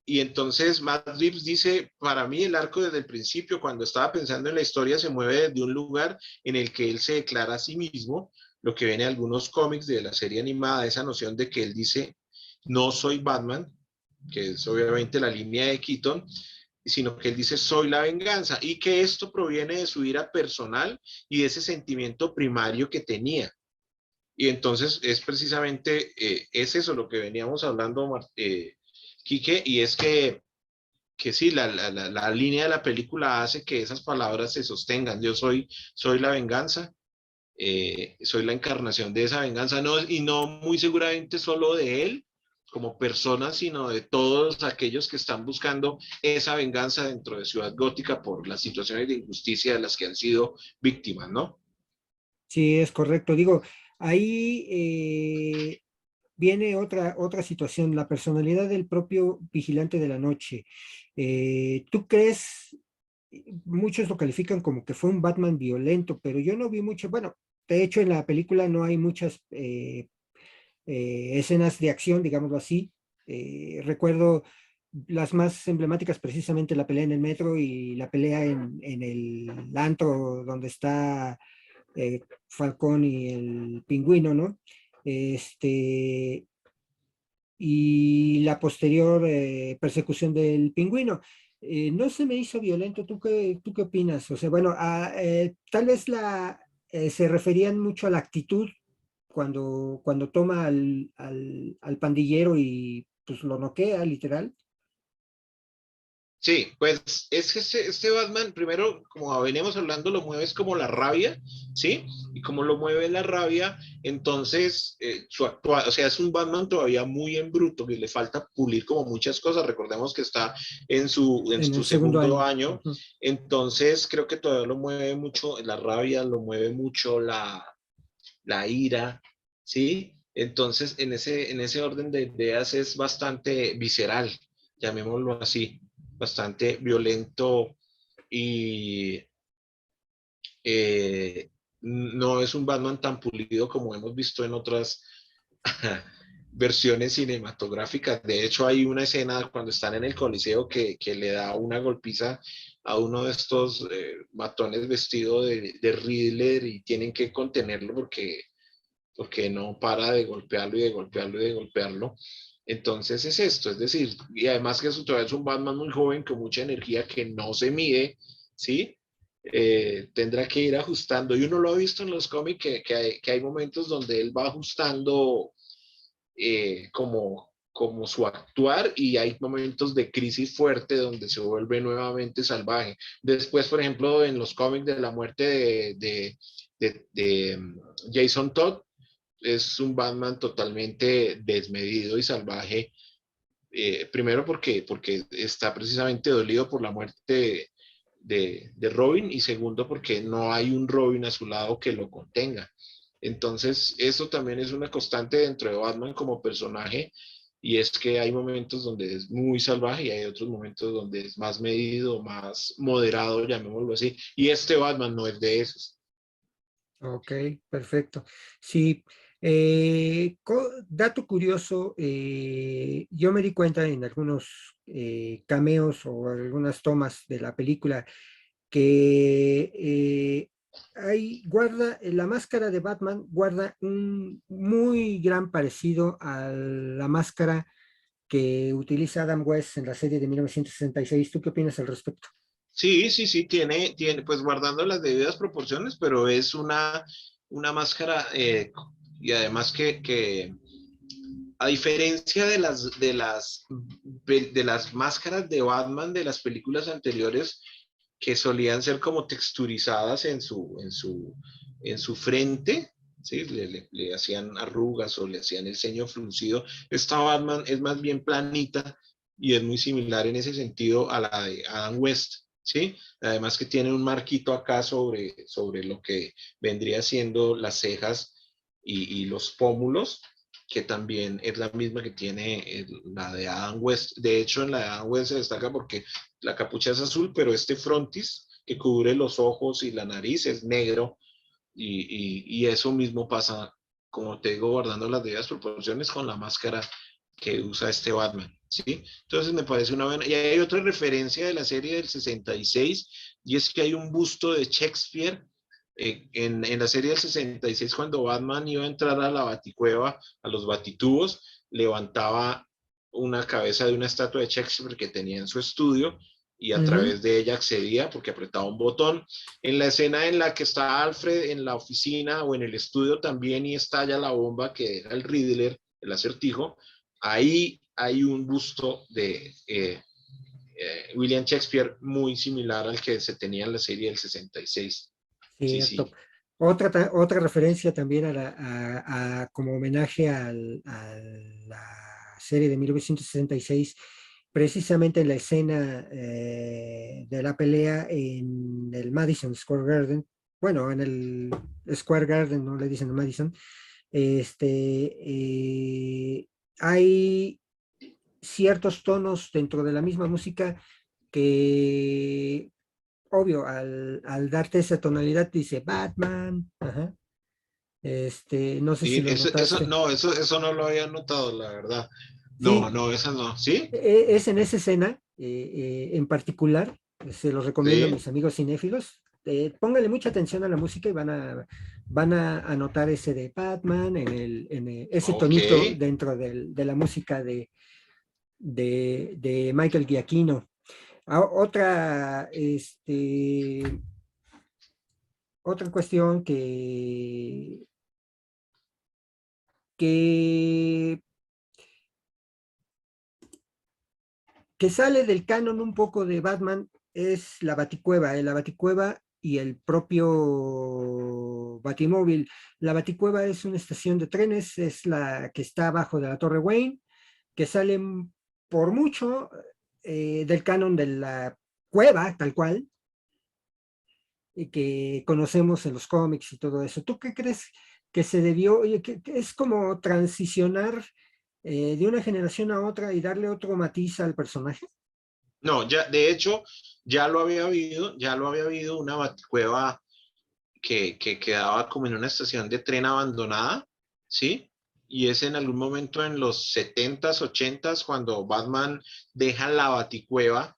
Y entonces Matt Reeves dice, para mí el arco desde el principio, cuando estaba pensando en la historia, se mueve desde un lugar en el que él se declara a sí mismo, lo que viene de algunos cómics de la serie animada, esa noción de que él dice, no soy Batman, que es obviamente la línea de Keaton, sino que él dice, soy la venganza, y que esto proviene de su ira personal y de ese sentimiento primario que tenía. Y entonces es precisamente, es eso lo que veníamos hablando, Quique, y es que sí, la línea de la película hace que esas palabras se sostengan. Soy la venganza. soy la encarnación de esa venganza, no, y no muy seguramente solo de él como persona, sino de todos aquellos que están buscando esa venganza dentro de Ciudad Gótica por las situaciones de injusticia de las que han sido víctimas, ¿no? Sí, es correcto. Digo, ahí viene otra situación, la personalidad del propio vigilante de la noche. ¿Tú crees? Muchos lo califican como que fue un Batman violento, pero yo no vi mucho. Bueno, de hecho en la película no hay muchas escenas de acción, digámoslo así. Recuerdo las más emblemáticas, precisamente la pelea en el metro y la pelea en el antro donde está Falcón y el pingüino, ¿no? Este, y la posterior persecución del pingüino. No se me hizo violento. ¿Tú qué opinas? O sea, bueno, tal vez se referían mucho a la actitud cuando toma al pandillero y pues lo noquea, literal. Sí, pues es que este Batman, primero, como veníamos hablando, lo mueves como la rabia, ¿sí? Y como lo mueve la rabia, entonces o sea, es un Batman todavía muy en bruto, que le falta pulir como muchas cosas. Recordemos que está en En su el segundo segundo año. año, Ujú. entonces creo que todavía lo mueve mucho la rabia, lo mueve mucho la ira, ¿sí? Entonces, en ese orden de ideas es bastante visceral, llamémoslo así, bastante violento y no es un Batman tan pulido como hemos visto en otras versiones cinematográficas. De hecho, hay una escena cuando están en el Coliseo que le da una golpiza a uno de estos matones vestido de Riddler y tienen que contenerlo porque no para de golpearlo y de golpearlo y de golpearlo. Entonces es esto, es decir, y además que eso todavía es un Batman muy joven con mucha energía que no se mide, ¿sí? Tendrá que ir ajustando. Y uno lo ha visto en los cómics que hay momentos donde él va ajustando como su actuar y hay momentos de crisis fuerte donde se vuelve nuevamente salvaje. Después, por ejemplo, en los cómics de la muerte de Jason Todd, es un Batman totalmente desmedido y salvaje. Primero porque está precisamente dolido por la muerte de Robin y segundo porque no hay un Robin a su lado que lo contenga. Entonces, eso también es una constante dentro de Batman como personaje y es que hay momentos donde es muy salvaje y hay otros momentos donde es más medido, más moderado, llamémoslo así. Y este Batman no es de esos. Ok, perfecto. Sí, dato curioso, yo me di cuenta en algunos cameos o algunas tomas de la película que la máscara de Batman guarda un muy gran parecido a la máscara que utiliza Adam West en la serie de 1966. ¿Tú qué opinas al respecto? Sí, sí, sí, pues guardando las debidas proporciones, pero es una máscara y además que a diferencia de las máscaras de Batman de las películas anteriores que solían ser como texturizadas en su frente, ¿sí? Le hacían arrugas o le hacían el ceño fruncido. Esta Batman es más bien planita y es muy similar en ese sentido a la de Adam West, ¿sí? Además que tiene un marquito acá sobre lo que vendría siendo las cejas y los pómulos, que también es la misma que tiene la de Adam West. De hecho, en la de Adam West se destaca porque la capucha es azul, pero este frontis que cubre los ojos y la nariz es negro y eso mismo pasa, como te digo, guardando las debidas proporciones con la máscara que usa este Batman, ¿sí? Entonces me parece una buena... Y hay otra referencia de la serie del 66 y es que hay un busto de Shakespeare en la serie del 66 cuando Batman iba a entrar a la baticueva, a los batitubos, levantaba una cabeza de una estatua de Shakespeare que tenía en su estudio y a Ujú. través de ella accedía porque apretaba un botón. En la escena en la que está Alfred en la oficina o en el estudio también y estalla la bomba que era el Riddler, el acertijo, ahí hay un busto de William Shakespeare muy similar al que se tenía en la serie del 66. Sí, Cierto. sí. Otra referencia también como homenaje a la serie de 1966, precisamente en la escena de la pelea en el Madison Square Garden, bueno, en el Square Garden, no le dicen Madison, hay ciertos tonos dentro de la misma música que, obvio, al darte esa tonalidad dice Batman, ajá. No sé si Sí, lo notaste. no, eso no lo había notado, la verdad. No, Sí, no, esa no. ¿Sí? es en esa escena en particular, se los recomiendo a Sí. mis amigos cinéfilos. Pónganle mucha atención a la música y van a notar ese de Batman, ese Ok. tonito dentro de la música de Michael Giacchino. Otra cuestión que, que sale del canon un poco de Batman es la Baticueva, la Baticueva y el propio Batimóvil. La Baticueva es una estación de trenes, es la que está abajo de la Torre Wayne, que sale por mucho del canon de la cueva, tal cual, y que conocemos en los cómics y todo eso. ¿Tú qué crees que se debió, oye, que es como transicionar de una generación a otra y darle otro matiz al personaje? No, ya, de hecho, ya lo había habido una baticueva que quedaba como en una estación de tren abandonada, ¿sí? Y es en algún momento en los 70s, 80s, cuando Batman deja la baticueva,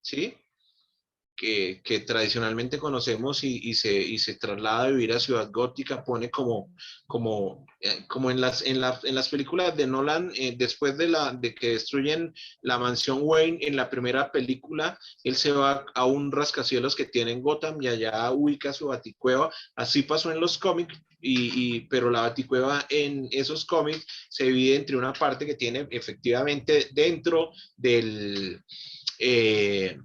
¿sí? Que tradicionalmente conocemos y se traslada a vivir a Ciudad Gótica, pone como en las películas de Nolan, después de que destruyen la mansión Wayne en la primera película, él se va a un rascacielos que tiene en Gotham y allá ubica su baticueva. Así pasó en los cómics, pero la baticueva en esos cómics se divide entre una parte que tiene efectivamente eh,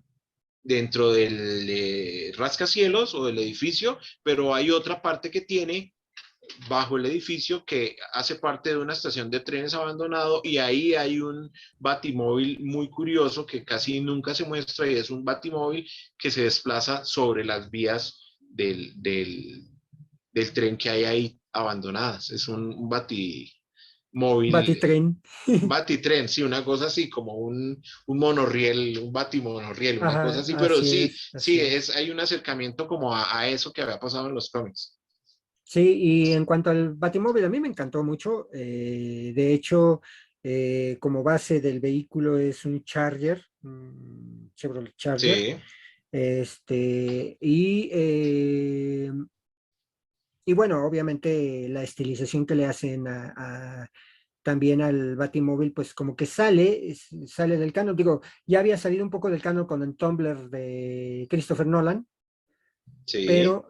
dentro del rascacielos o del edificio, pero hay otra parte que tiene bajo el edificio que hace parte de una estación de trenes abandonado y ahí hay un batimóvil muy curioso que casi nunca se muestra y es un batimóvil que se desplaza sobre las vías del tren que hay ahí abandonadas. Es un batimóvil, Batitren. batitren, sí, una cosa así, como un monorriel, un batimonorriel, una cosa Ajá, así, pero sí, así sí, es. hay un acercamiento como a eso que había pasado en los cómics. Sí, y en cuanto al Batimóvil, a mí me encantó mucho. De hecho, como base del vehículo es un Charger, un Chevrolet Charger. Sí, Este, y, eh, y bueno, obviamente la estilización que le hacen también al Batimóvil, pues como que sale del canon. Digo, ya había salido un poco del canon con el Tumblr de Christopher Nolan, sí. pero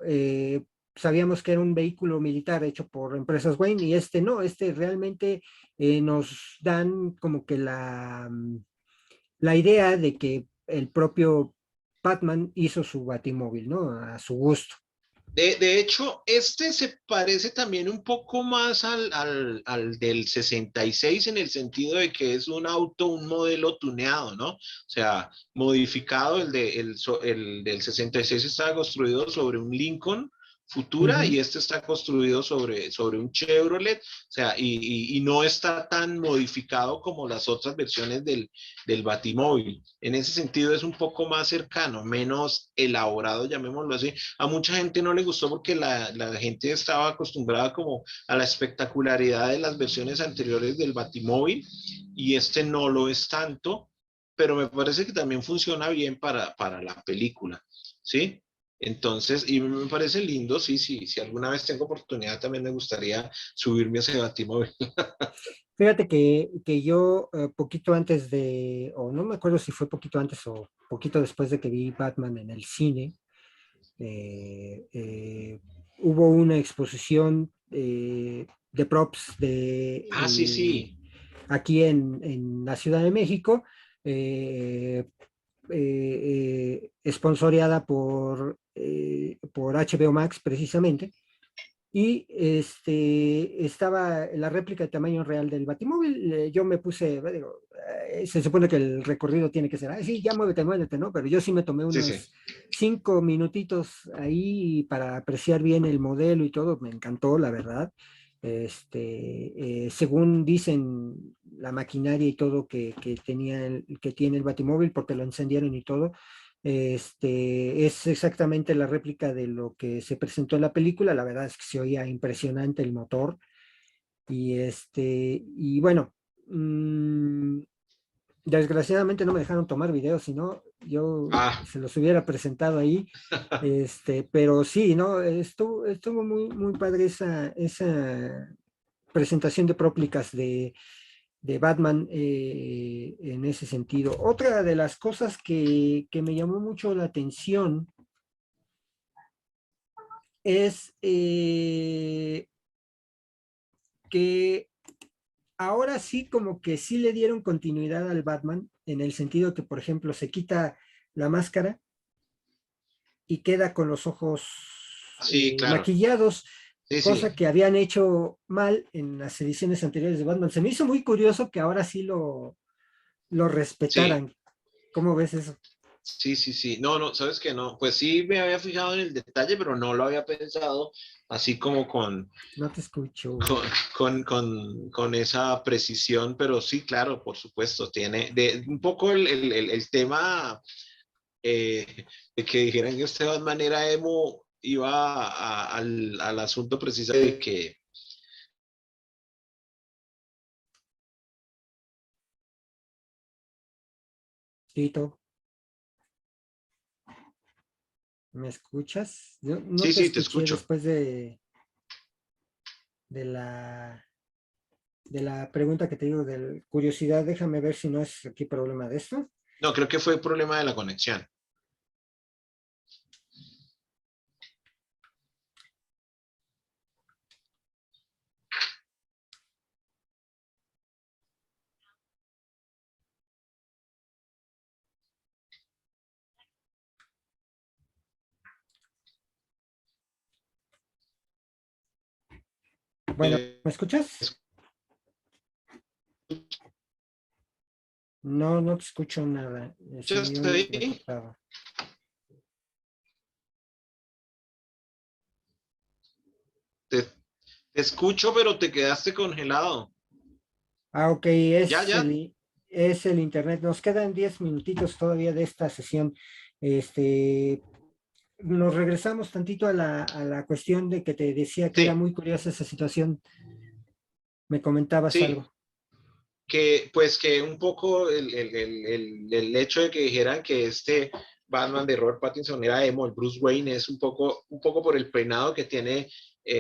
sabíamos que era un vehículo militar hecho por empresas Wayne y este no, este realmente nos dan como que la idea de que el propio Batman hizo su Batimóvil, ¿no? A su gusto. De hecho, este se parece también un poco más al del 66 en el sentido de que es un auto, un modelo tuneado, ¿no? O sea, modificado, el del 66 estaba construido sobre un Lincoln Futura Ujú. y este está construido sobre un Chevrolet, o sea, y no está tan modificado como las otras versiones del Batimóvil. En ese sentido es un poco más cercano, menos elaborado, llamémoslo así. A mucha gente no le gustó porque la gente estaba acostumbrada como a la espectacularidad de las versiones anteriores del Batimóvil y este no lo es tanto, pero me parece que también funciona bien para la película, ¿sí? Entonces, y me parece lindo, sí, sí, si alguna vez tengo oportunidad también me gustaría subirme a ese Batimóvil. Fíjate que yo poquito antes o no me acuerdo si fue poquito antes o poquito después de que vi Batman en el cine, eh, eh, hubo una exposición de props Ah, sí, sí, aquí en la Ciudad de México, eh, sponsoreada por HBO Max precisamente. y estaba la réplica de tamaño real del Batimóvil. Yo me puse, digo, se supone que el recorrido tiene que ser, sí, ya muévete, muévete, ¿no? Pero yo sí me tomé Sí, sí. unos 5 minutitos ahí para apreciar bien el modelo y todo, me encantó, la verdad. Según dicen, la maquinaria y todo que tiene el Batimóvil, porque lo encendieron y todo, es exactamente la réplica de lo que se presentó en la película. La verdad es que se oía impresionante el motor. Y bueno, mmm, desgraciadamente no me dejaron tomar videos, si no, yo Ah, se los hubiera presentado ahí. Pero sí, ¿no? Estuvo muy, muy padre esa presentación de próplicas de Batman en ese sentido. Otra de las cosas que me llamó mucho la atención es que ahora sí como que sí le dieron continuidad al Batman en el sentido que, por ejemplo, se quita la máscara y queda con los ojos sí, claro. maquillados, Sí, sí, cosa que habían hecho mal en las ediciones anteriores de Batman. Se me hizo muy curioso que ahora sí lo sí. respetaran. ¿Cómo ves eso? Sí, sí, sí. No, no, sabes que no. Pues sí me había fijado en el detalle, pero no lo había pensado así como No te escucho. con, con esa precisión, pero sí, claro, por supuesto, tiene un poco el tema de que dijeran que este Batman era emo, iba al asunto preciso de que Tito, ¿me escuchas? Yo no sí, te sí, te escuché escucho. después de la pregunta que te digo de curiosidad. Déjame ver si no es aquí problema de esto. No, creo que fue el problema de la conexión. Bueno, ¿me escuchas? No, no te escucho nada. Se me ¿Escuchaste oye ahí? entrecortado. Te escucho, pero te quedaste congelado. Ah, ok, Ya, ya. es el internet. Nos quedan 10 minutitos todavía de esta sesión. Este, Nos regresamos tantito a la cuestión de que te decía que era Sí, muy curiosa esa situación. Me comentabas sí. algo. Que pues que un poco el hecho de que dijeran que este Batman de Robert Pattinson era emo, el Bruce Wayne, es un poco por el peinado que tiene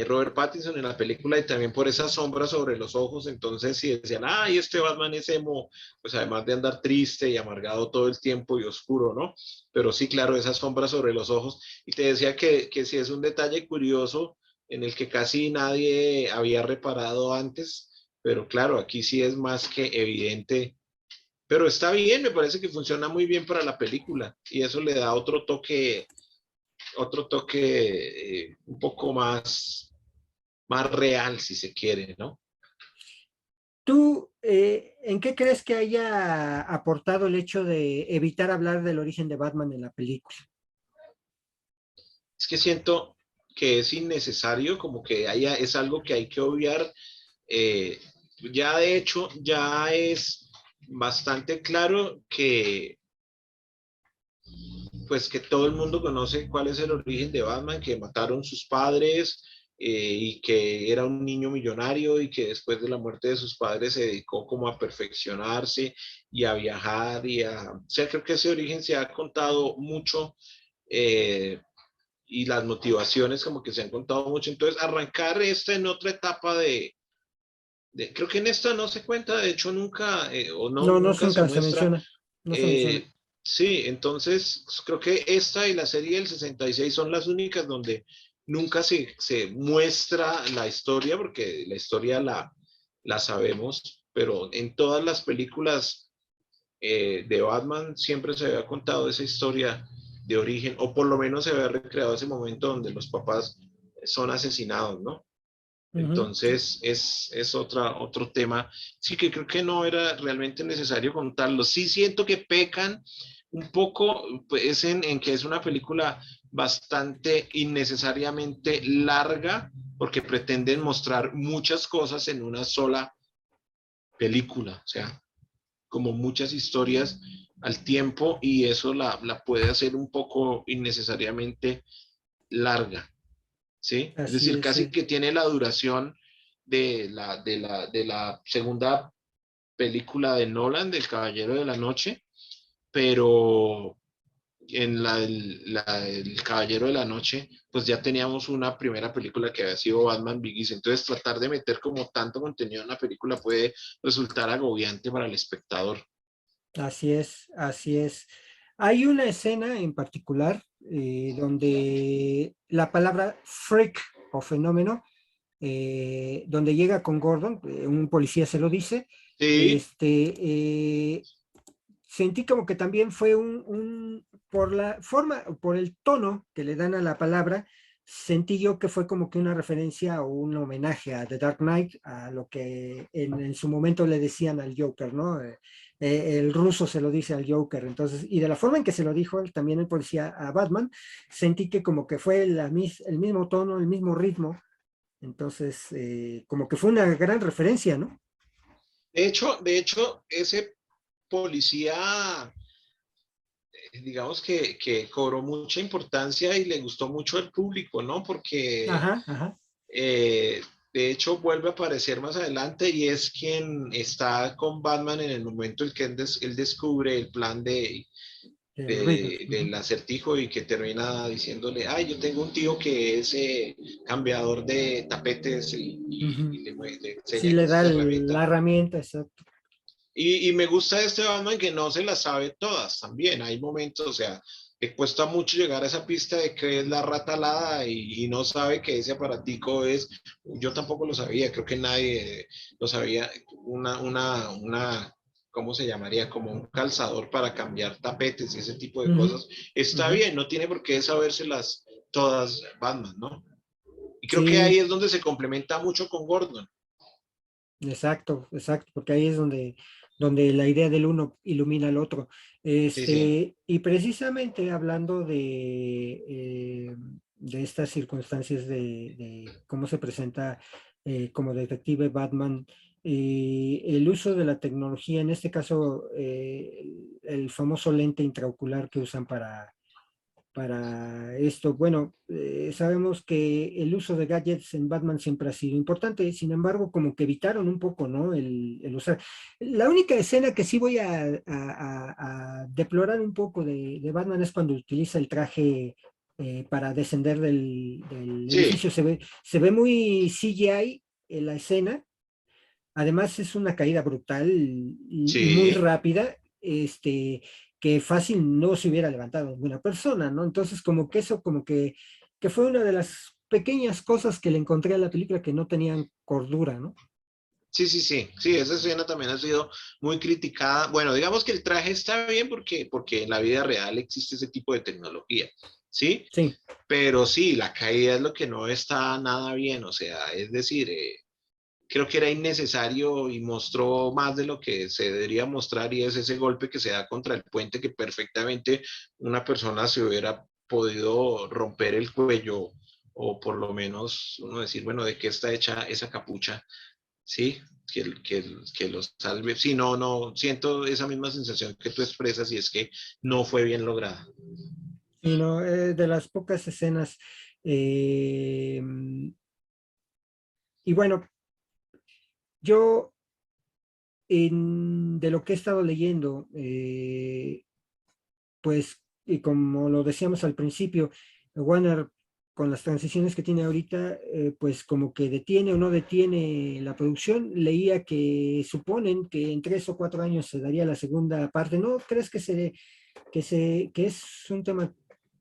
Robert Pattinson en la película y también por esa sombra sobre los ojos. Entonces, si decían, ay, este Batman es emo, pues además de andar triste y amargado todo el tiempo y oscuro, ¿no? Pero sí, claro, esa sombra sobre los ojos. Y te decía que sí es un detalle curioso en el que casi nadie había reparado antes, pero claro, aquí sí es más que evidente. Pero está bien, me parece que funciona muy bien para la película y eso le da otro toque un poco más real, si se quiere, ¿no? ¿Tú en qué crees que haya aportado el hecho de evitar hablar del origen de Batman en la película? Es que siento que es innecesario, como que es algo que hay que obviar. Eh, ya de hecho, ya es bastante claro que pues que todo el mundo conoce cuál es el origen de Batman, que mataron sus padres y que era un niño millonario y que después de la muerte de sus padres se dedicó como a perfeccionarse y a viajar o sea, creo que ese origen se ha contado mucho eh, y las motivaciones como que se han contado mucho. Entonces, arrancar esta en otra etapa creo que en esta no se cuenta, de hecho nunca, o no, No, no nunca se nunca se muestra. menciona. No se menciona. eh, sí, entonces pues, creo que esta y la serie del 66 son las únicas donde nunca se muestra la historia, porque la historia la sabemos, pero en todas las películas de Batman siempre se había contado esa historia de origen, o por lo menos se había recreado ese momento donde los papás son asesinados, ¿no? Ujú. Entonces es otro tema. Sí que creo que no era realmente necesario contarlo. Sí siento que pecan un poco pues, en que es una película bastante innecesariamente larga porque pretenden mostrar muchas cosas en una sola película. O sea, como muchas historias al tiempo y eso la puede hacer un poco innecesariamente larga. ¿Sí? Es Así decir, es, casi sí. que tiene la duración de la segunda película de Nolan, del Caballero de la Noche, pero en el Caballero de la Noche, pues ya teníamos una primera película que había sido Batman Begins, entonces tratar de meter como tanto contenido en una película puede resultar agobiante para el espectador. Así es, así es. Hay una escena en particular donde la palabra freak o fenómeno, donde llega con Gordon, un policía se lo dice, Sí, este, sentí como que también fue por la forma, por el tono que le dan a la palabra, sentí yo que fue como que una referencia o un homenaje a The Dark Knight, a lo que en su momento le decían al Joker, ¿no? El ruso se lo dice al Joker, entonces, y de la forma en que se lo dijo él, también el policía a Batman, sentí que como que fue el mismo tono, el mismo ritmo, entonces, como que fue una gran referencia, ¿no? de hecho, ese policía digamos que cobró mucha importancia y le gustó mucho al público, ¿no? Porque Ajá, ajá. eh, de hecho vuelve a aparecer más adelante y es quien está con Batman en el momento en que él descubre el plan El Riddler. del acertijo y que termina diciéndole, ay, yo tengo un tío que es cambiador de tapetes Ujú. y le Sí enseña que le esa es da la herramienta. la herramienta, exacto. Y me gusta este Batman que no se las sabe todas también. Hay momentos, o sea, le cuesta mucho llegar a esa pista de que es la rata alada y no sabe que ese aparatico es, yo tampoco lo sabía, creo que nadie lo sabía, ¿cómo se llamaría? Como un calzador para cambiar tapetes y ese tipo de Ujú, cosas. Está ujú. bien, no tiene por qué sabérselas todas Batman, ¿no? Y creo que ahí Sí, es donde se complementa mucho con Gordon. exacto, exacto, porque ahí es donde la idea del uno ilumina al otro. Sí, sí. Y precisamente hablando de estas circunstancias de cómo se presenta como detective Batman, el uso de la tecnología, en este caso, el famoso lente intraocular que usan para esto. Bueno, sabemos que el uso de gadgets en Batman siempre ha sido importante, sin embargo, como que evitaron un poco, ¿no? El usar. La única escena que sí voy a deplorar un poco de Batman es cuando utiliza el traje para descender del Sí, edificio. Se ve muy CGI en la escena. Además, es una caída brutal y muy sí. rápida, que fácil no se hubiera levantado ninguna persona, ¿no? Entonces, como que eso, que fue una de las pequeñas cosas que le encontré a la película que no tenían cordura, ¿no? Sí, sí, sí, sí, esa escena también ha sido muy criticada. Bueno, digamos que el traje está bien porque en la vida real existe ese tipo de tecnología, ¿sí? Sí. Pero sí, la caída es lo que no está nada bien, o sea, es decir, creo que era innecesario y mostró más de lo que se debería mostrar y es ese golpe que se da contra el puente que perfectamente una persona se hubiera podido romper el cuello o por lo menos uno decir, bueno, ¿de qué está hecha esa capucha? Sí, que los salve. Sí, no, no, siento esa misma sensación que tú expresas y es que no fue bien lograda. Y no, de las pocas escenas. eh, y bueno, yo de lo que he estado leyendo, pues, y como lo decíamos al principio, Warner con las transiciones que tiene ahorita, pues como que detiene o no detiene la producción. Leía que suponen que en 3 o 4 años se daría la segunda parte. ¿No crees que es un tema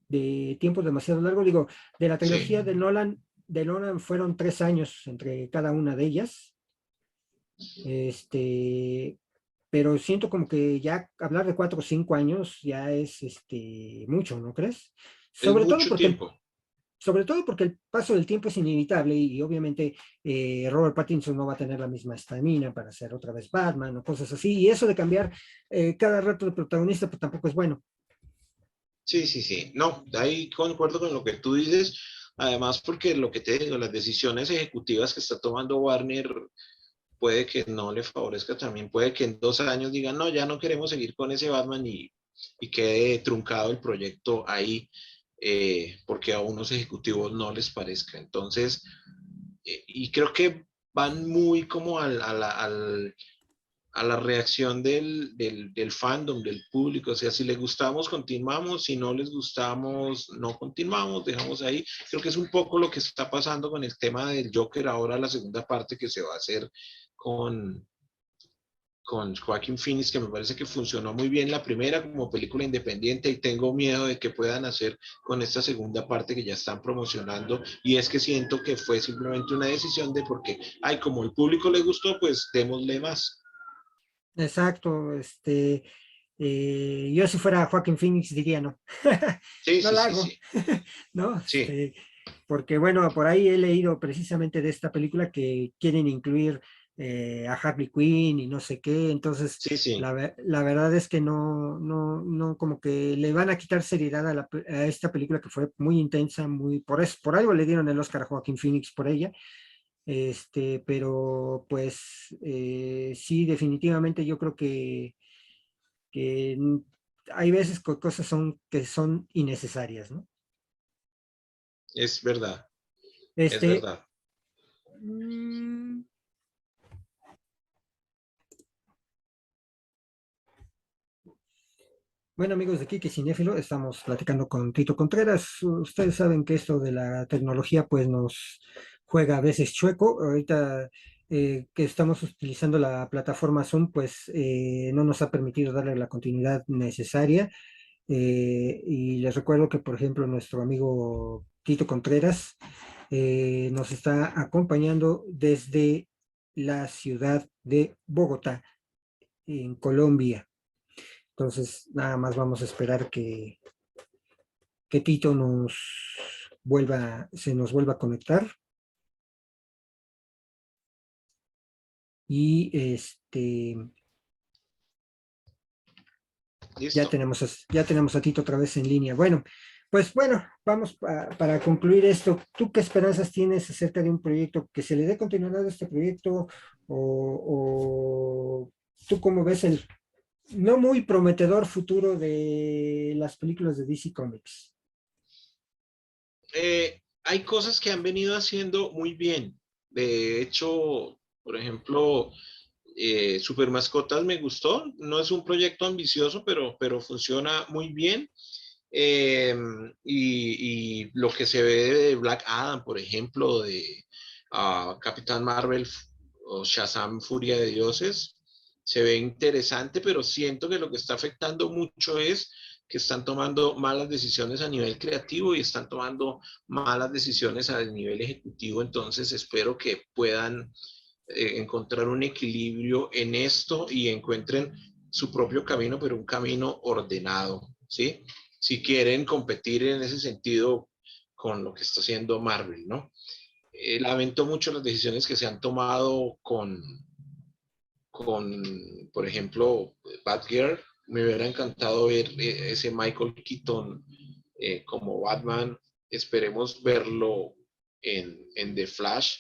de tiempo demasiado largo? Digo, de la Sí, trilogía de Nolan fueron 3 años entre cada una de ellas. Este, pero siento como que ya hablar de 4 o 5 años ya es mucho, ¿no crees? es Sobre todo mucho porque tiempo. sobre todo porque el paso del tiempo es inevitable y obviamente Robert Pattinson no va a tener la misma estamina para hacer otra vez Batman o cosas así, y eso de cambiar cada rato de protagonista pues tampoco es bueno. Sí, sí, sí. No, ahí concuerdo con lo que tú dices. Además, porque lo que te digo, las decisiones ejecutivas que está tomando Warner puede que no le favorezca también. Puede que en 2 años digan, no, ya no queremos seguir con ese Batman y quede truncado el proyecto ahí porque a unos ejecutivos no les parezca. Entonces, y creo que van muy como a la reacción del fandom, del público. O sea, si les gustamos, continuamos. Si no les gustamos, no continuamos, dejamos ahí. Creo que es un poco lo que está pasando con el tema del Joker ahora, la segunda parte que se va a hacer con, con Joaquin Phoenix, que me parece que funcionó muy bien la primera como película independiente y tengo miedo de que puedan hacer con esta segunda parte que ya están promocionando y es que siento que fue simplemente una decisión de porque, ay, como el público le gustó, pues démosle más. Exacto, yo si fuera Joaquin Phoenix diría no, Sí, no sí, la sí, hago, sí, ¿no? sí, Porque bueno, por ahí he leído precisamente de esta película que quieren incluir a Harley Quinn y no sé qué, entonces sí, sí. la verdad es que no, como que le van a quitar seriedad a esta película que fue muy intensa, por eso, por algo le dieron el Oscar a Joaquin Phoenix por ella, pero pues sí, definitivamente yo creo que hay veces que cosas que son innecesarias, ¿no? Es verdad, es Este, verdad. mm, bueno, amigos de Kike Cinéfilo, estamos platicando con Tito Contreras. Ustedes saben que esto de la tecnología pues nos juega a veces chueco. Ahorita que estamos utilizando la plataforma Zoom, pues no nos ha permitido darle la continuidad necesaria. Y les recuerdo que, por ejemplo, nuestro amigo Tito Contreras nos está acompañando desde la ciudad de Bogotá, en Colombia. Entonces, nada más vamos a esperar que Tito se nos vuelva a conectar. Y Listo. ya tenemos a Tito otra vez en línea. Bueno, pues bueno, vamos para concluir esto. ¿Tú qué esperanzas tienes acerca de un proyecto que se le dé continuidad a este proyecto? O tú cómo ves el no muy prometedor futuro de las películas de DC Comics? Hay cosas que han venido haciendo muy bien. De hecho, por ejemplo, Super Mascotas me gustó. No es un proyecto ambicioso, pero funciona muy bien. Eh, y lo que se ve de Black Adam, por ejemplo, de Capitán Marvel o Shazam Furia de Dioses, se ve interesante, pero siento que lo que está afectando mucho es que están tomando malas decisiones a nivel creativo y están tomando malas decisiones a nivel ejecutivo. Entonces espero que puedan encontrar un equilibrio en esto y encuentren su propio camino, pero un camino ordenado, ¿sí? Si quieren competir en ese sentido con lo que está haciendo Marvel, ¿no? Lamento mucho las decisiones que se han tomado con por ejemplo, Batgirl. Me hubiera encantado ver ese Michael Keaton como Batman. Esperemos verlo en The Flash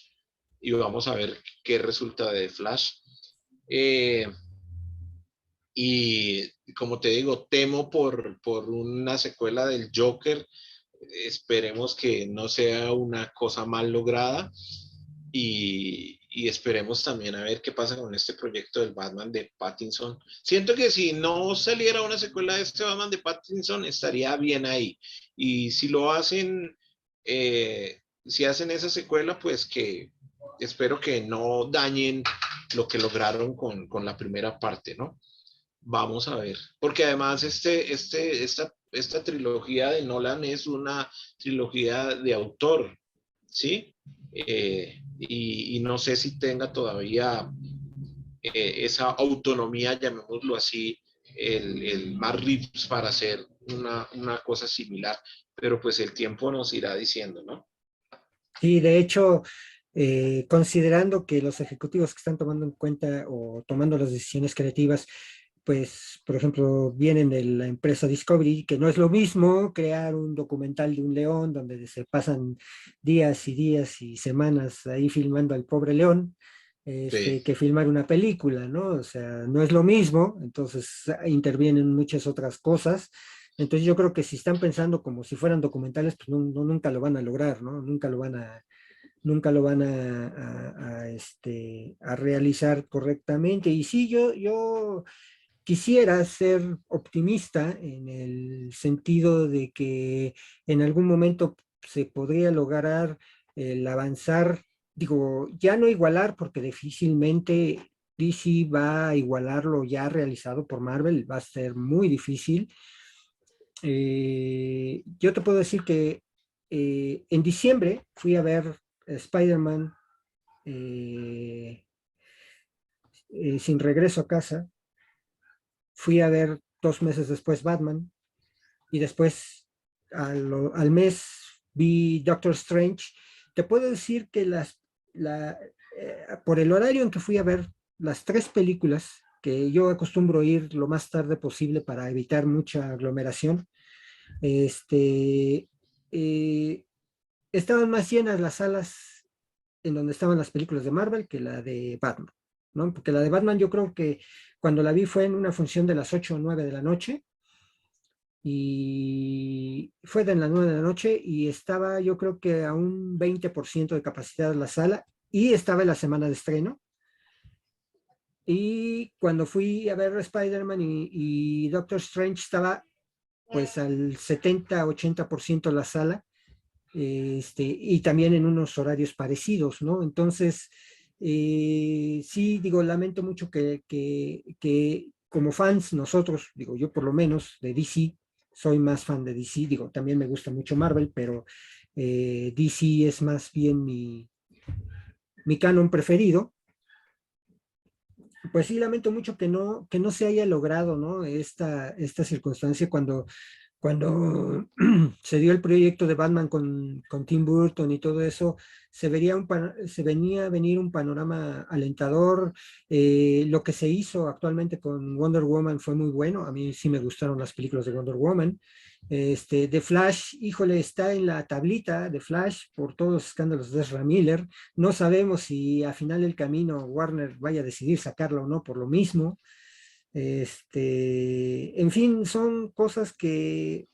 y vamos a ver qué resulta de The Flash. Eh, y como te digo, temo por una secuela del Joker. Esperemos que no sea una cosa mal lograda y esperemos también a ver qué pasa con este proyecto del Batman de Pattinson. Siento que si no saliera una secuela de este Batman de Pattinson, estaría bien ahí. Y si lo hacen, si hacen esa secuela, pues que espero que no dañen lo que lograron con la primera parte, ¿no? Vamos a ver, porque además esta trilogía de Nolan es una trilogía de autor, ¿sí? Y no sé si tenga todavía esa autonomía, llamémoslo así, el Matt Reeves para hacer una cosa similar, pero pues el tiempo nos irá diciendo, ¿no? Sí, de hecho, considerando que los ejecutivos que están tomando en cuenta o tomando las decisiones creativas, pues, por ejemplo, vienen de la empresa Discovery, que no es lo mismo crear un documental de un león donde se pasan días y días y semanas ahí filmando al pobre león, Sí, que filmar una película, ¿no? O sea, no es lo mismo, entonces intervienen muchas otras cosas. Entonces yo creo que si están pensando como si fueran documentales, pues nunca lo van a lograr, ¿no? Nunca lo van a realizar correctamente. Y sí, yo quisiera ser optimista en el sentido de que en algún momento se podría lograr el avanzar, digo, ya no igualar, porque difícilmente DC va a igualar lo ya realizado por Marvel, va a ser muy difícil. Yo te puedo decir que en diciembre fui a ver Spider-Man eh, sin regreso a casa, fui a ver 2 meses después Batman y después al mes vi Doctor Strange. Te puedo decir que por el horario en que fui a ver las tres películas, que yo acostumbro ir lo más tarde posible para evitar mucha aglomeración, este, eh, estaban más llenas las salas en donde estaban las películas de Marvel que la de Batman, ¿no? Porque la de Batman yo creo que cuando la vi fue en una función de las 8 o 9 de la noche y fue de las 9 de la noche y estaba yo creo que a un 20% de capacidad la sala y estaba en la semana de estreno. Y cuando fui a ver Spider-Man y Doctor Strange estaba pues al 70-80% la sala, y también en unos horarios parecidos, ¿no? Entonces, sí, digo, lamento mucho que como fans nosotros, digo, yo por lo menos de DC, soy más fan de DC, digo, también me gusta mucho Marvel, pero DC es más bien mi canon preferido. Pues sí, lamento mucho que no se haya logrado, ¿no? Esta circunstancia cuando se dio el proyecto de Batman con Tim Burton y todo eso, se venía a venir un panorama alentador. Lo que se hizo actualmente con Wonder Woman fue muy bueno. A mí sí me gustaron las películas de Wonder Woman. The Flash, híjole, está en la tablita de Flash por todos los escándalos de Ezra Miller. No sabemos si a final del camino Warner vaya a decidir sacarla o no por lo mismo. En fin, son cosas que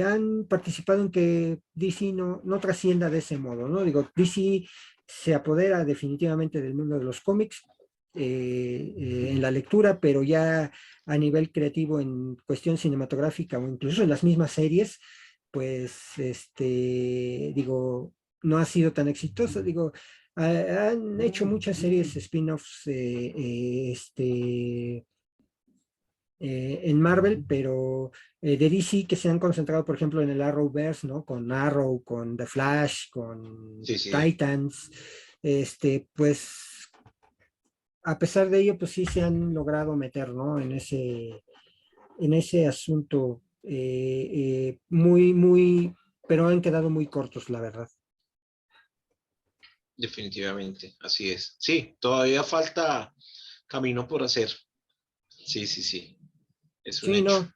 han participado en que DC no trascienda de ese modo, ¿no? Digo, DC se apodera definitivamente del mundo de los cómics en la lectura, pero ya a nivel creativo en cuestión cinematográfica o incluso en las mismas series, pues, digo, no ha sido tan exitoso, digo, han hecho muchas series spin-offs en Marvel, pero de DC que se han concentrado, por ejemplo, en el Arrowverse, ¿no? Con Arrow, con The Flash, con sí, sí, Titans, pues a pesar de ello, pues sí se han logrado meter, ¿no? En ese asunto muy, pero han quedado muy cortos, la verdad. definitivamente, así es. Sí, todavía falta camino por hacer. Sí, sí, sí, es un Sí, hecho. no.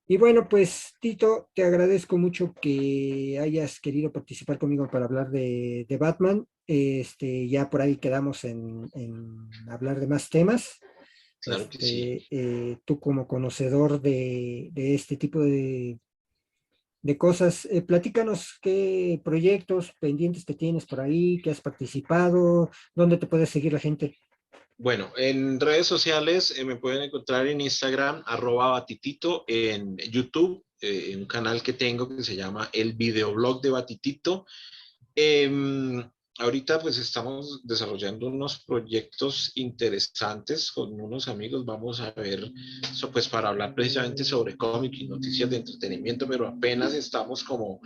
Y bueno, pues Tito, te agradezco mucho que hayas querido participar conmigo para hablar de Batman. Ya por ahí quedamos en hablar de más temas. Claro que sí. Tú como conocedor de este tipo de cosas, platícanos qué proyectos pendientes que tienes por ahí, que has participado, dónde te puede seguir la gente. Bueno, en redes sociales me pueden encontrar en Instagram, @batitito, en YouTube, un canal que tengo que se llama El Videoblog de Batitito. Ahorita pues estamos desarrollando unos proyectos interesantes con unos amigos. Vamos a ver, pues para hablar precisamente sobre cómic y noticias de entretenimiento, pero apenas estamos como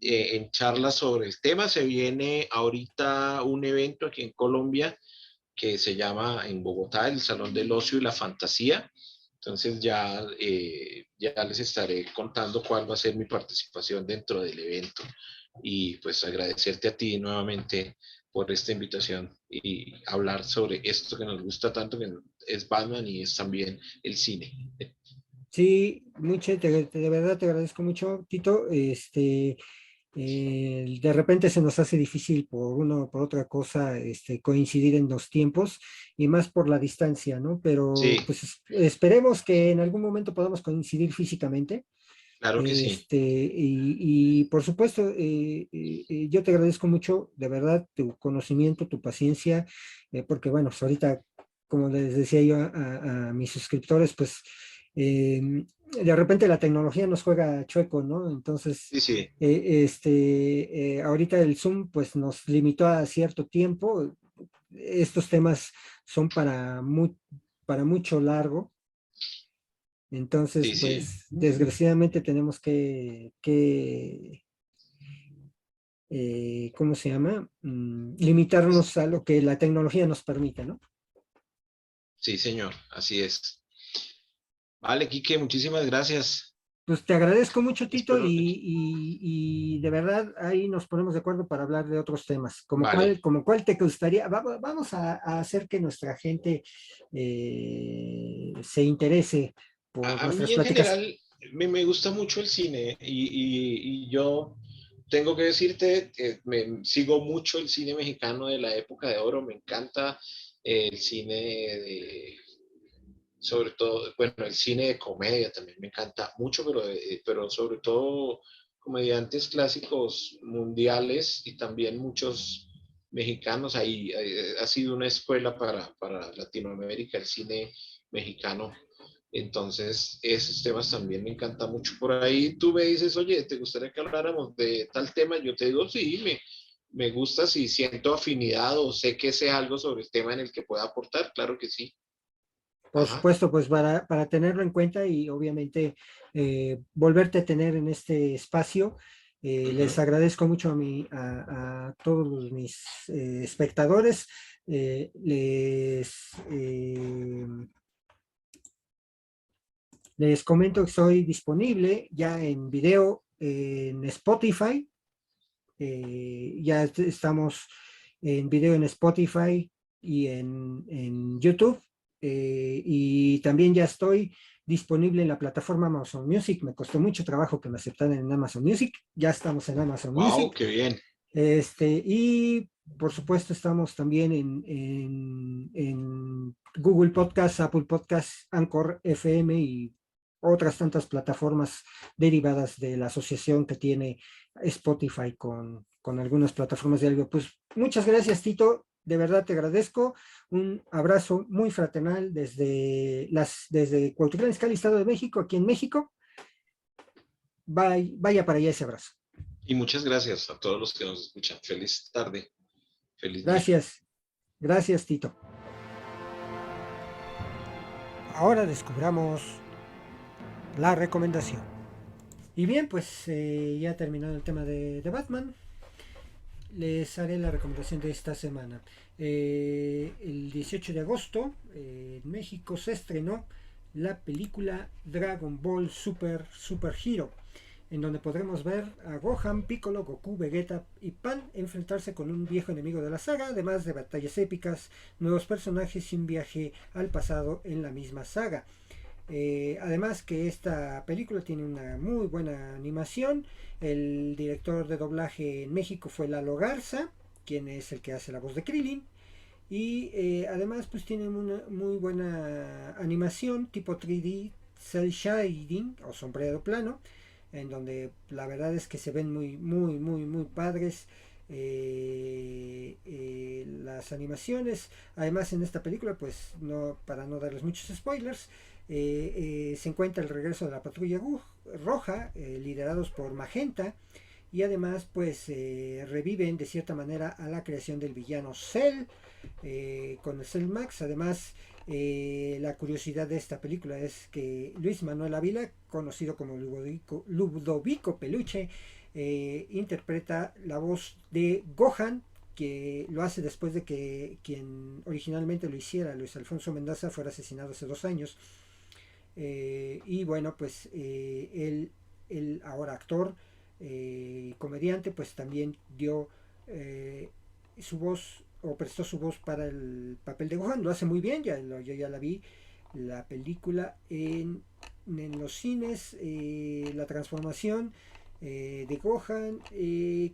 en charlas sobre el tema. Se viene ahorita un evento aquí en Colombia que se llama en Bogotá el Salón del Ocio y la Fantasía. Entonces ya les estaré contando cuál va a ser mi participación dentro del evento. Y pues agradecerte a ti nuevamente por esta invitación y hablar sobre esto que nos gusta tanto, que es Batman y es también el cine. Sí, de verdad te agradezco mucho, Tito. De repente se nos hace difícil por una o por otra cosa coincidir en los tiempos y más por la distancia, ¿no? Pero Sí, pues esperemos que en algún momento podamos coincidir físicamente. claro que sí. Y por supuesto, yo te agradezco mucho, de verdad, tu conocimiento, tu paciencia, porque bueno, pues ahorita, como les decía yo a mis suscriptores, pues de repente la tecnología nos juega chueco, ¿no? Entonces, Sí, sí, ahorita el Zoom pues nos limitó a cierto tiempo. Estos temas son para mucho largo. Entonces, sí, sí. pues desgraciadamente tenemos ¿cómo se llama? Limitarnos a lo que la tecnología nos permite, ¿no? Sí, señor, así es. Vale, Quique, muchísimas gracias. Pues te agradezco mucho, Tito, Espero. y de verdad ahí nos ponemos de acuerdo para hablar de otros temas. Vale. Como cuál te gustaría? Vamos a hacer que nuestra gente se interese por A nuestras mí en pláticas. general me gusta mucho el cine y yo tengo que decirte que sigo mucho el cine mexicano de la época de oro, me encanta el cine sobre todo, bueno, el cine de comedia también me encanta mucho, pero sobre todo comediantes clásicos mundiales y también muchos mexicanos. Ahí ha sido una escuela para Latinoamérica, el cine mexicano. Entonces, esos temas también me encantan mucho. Por ahí tú me dices, oye, ¿te gustaría que habláramos de tal tema? Yo te digo, sí, me gusta si siento afinidad o sé que sé algo sobre el tema en el que pueda aportar, claro que sí. Por Ajá. supuesto, pues para tenerlo en cuenta y obviamente volverte a tener en este espacio. Les Ujú. agradezco mucho a todos mis espectadores. Eh, les, eh, Les comento que estoy disponible ya en video en Spotify. Ya estamos en video en Spotify y en YouTube. Y también ya estoy disponible en la plataforma Amazon Music. Me costó mucho trabajo que me aceptaran en Amazon Music. Ya estamos en Amazon Wow, Music. qué bien. Y por supuesto estamos también en Google Podcast, Apple Podcast, Anchor FM y otras tantas plataformas derivadas de la asociación que tiene Spotify con algunas plataformas de audio. Pues muchas gracias, Tito. De verdad te agradezco. Un abrazo muy fraternal desde Cuautitlán Izcalli, Estado de México, aquí en México. Vaya para allá ese abrazo. Y muchas gracias a todos los que nos escuchan. Feliz tarde, feliz día. Gracias. Gracias, Tito. Ahora descubramos la recomendación. Y bien, pues ya terminado el tema de Batman, les haré la recomendación de esta semana. El 18 de agosto en México se estrenó la película Dragon Ball Super Hero, en donde podremos ver a Gohan, Piccolo, Goku, Vegeta y Pan enfrentarse con un viejo enemigo de la saga, además de batallas épicas, nuevos personajes y un viaje al pasado en la misma saga. Además que esta película tiene una muy buena animación. El director de doblaje en México fue Lalo Garza, quien es el que hace la voz de Krillin. Y además pues tiene una muy buena animación tipo 3D cel shading o sombreado plano, en donde la verdad es que se ven muy padres las animaciones. Además en esta película, pues no, para no darles muchos spoilers, se encuentra el regreso de la patrulla roja, liderados por Magenta, y además pues reviven de cierta manera a la creación del villano Cell, con el Cell Max. Además, la curiosidad de esta película es que Luis Manuel Ávila, conocido como Ludovico Peluche, interpreta la voz de Gohan, que lo hace después de que quien originalmente lo hiciera, Luis Alfonso Mendaza, fuera asesinado hace 2 años. Y bueno, pues él ahora actor, comediante, pues también dio su voz o prestó su voz para el papel de Gohan. Lo hace muy bien, yo ya la vi, la película en los cines, la transformación de Gohan.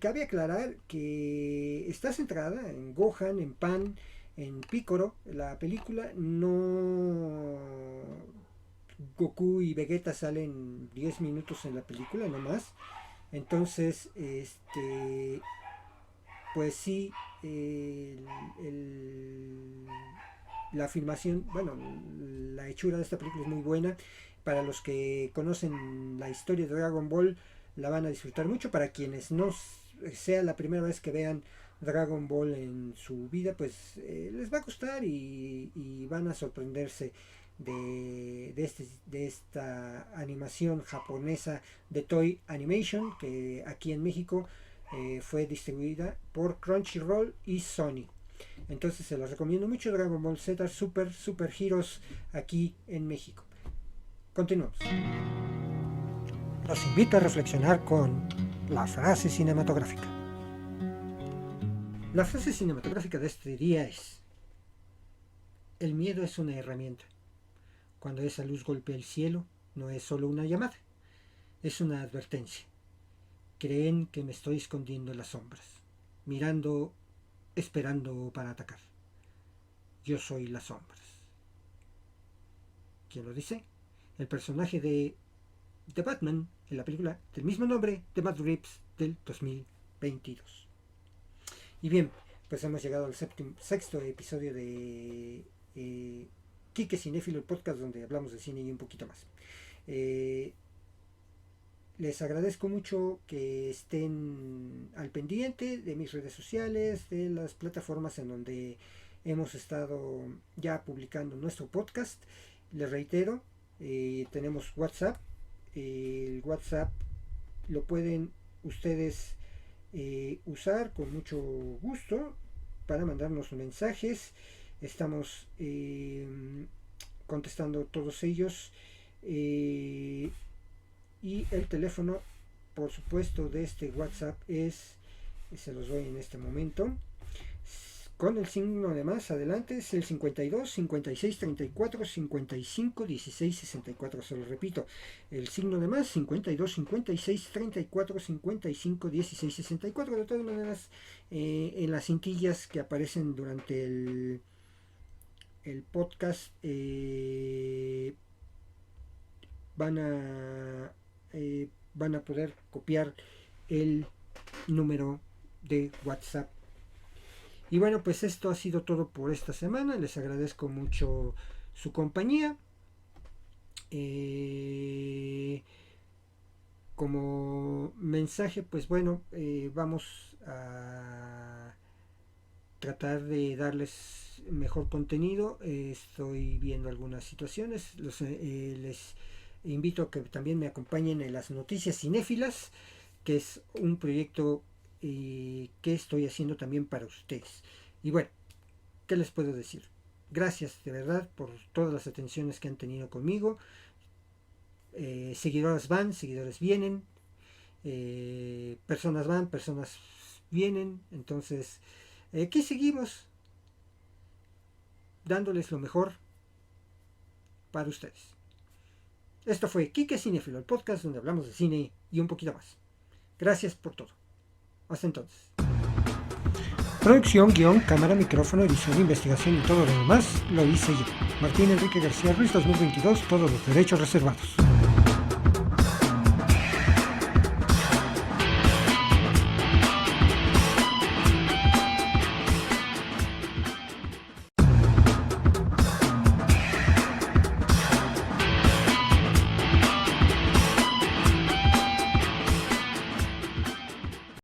Cabe aclarar que está centrada en Gohan, en Pan, en Piccolo. La película no... Goku y Vegeta salen 10 minutos en la película, no más. Entonces, pues sí, la filmación, bueno, la hechura de esta película es muy buena. Para los que conocen la historia de Dragon Ball, la van a disfrutar mucho. Para quienes no sea la primera vez que vean Dragon Ball en su vida, pues les va a gustar y van a sorprenderse de esta animación japonesa de Toei Animation, que aquí en México fue distribuida por Crunchyroll y Sony. Entonces se los recomiendo mucho, Dragon Ball Z Super Heroes aquí en México. Continuamos. Los invito a reflexionar con la frase cinematográfica. La frase cinematográfica de este día es: el miedo es una herramienta. Cuando esa luz golpea el cielo, no es solo una llamada, es una advertencia. Creen que me estoy escondiendo en las sombras, mirando, esperando para atacar. Yo soy las sombras. ¿Quién lo dice? El personaje de The Batman en la película del mismo nombre de Matt Reeves del 2022. Y bien, pues hemos llegado al sexto episodio de Quique Cinéfilo, el podcast donde hablamos de cine y un poquito más. Les agradezco mucho que estén al pendiente de mis redes sociales, de las plataformas en donde hemos estado ya publicando nuestro podcast. Les reitero, tenemos WhatsApp. El WhatsApp lo pueden ustedes usar con mucho gusto para mandarnos mensajes. Estamos contestando todos ellos. Y el teléfono, por supuesto, de este WhatsApp se los doy en este momento, con el signo de más adelante, es el 52 56 34 55 16 64. Se lo repito, el signo de más 52 56 34 55 16 64. De todas maneras, en las cintillas que aparecen durante el podcast van a poder copiar el número de WhatsApp. Y bueno, pues esto ha sido todo por esta semana. Les agradezco mucho su compañía. Como mensaje, pues bueno, vamos a tratar de darles mejor contenido. Estoy viendo algunas situaciones. Les invito a que también me acompañen en las noticias cinéfilas, que es un proyecto que estoy haciendo también para ustedes. Y bueno, ¿qué les puedo decir? Gracias de verdad por todas las atenciones que han tenido conmigo. Seguidoras van, seguidores vienen, personas van, personas vienen. Entonces, aquí seguimos dándoles lo mejor para ustedes. Esto fue Quique Cinéfilo, el podcast donde hablamos de cine y un poquito más. Gracias por todo. Hasta entonces. Producción, guión, cámara, micrófono, edición, investigación y todo lo demás lo hice yo. Martín Enrique García Ruiz, 2022, todos los derechos reservados.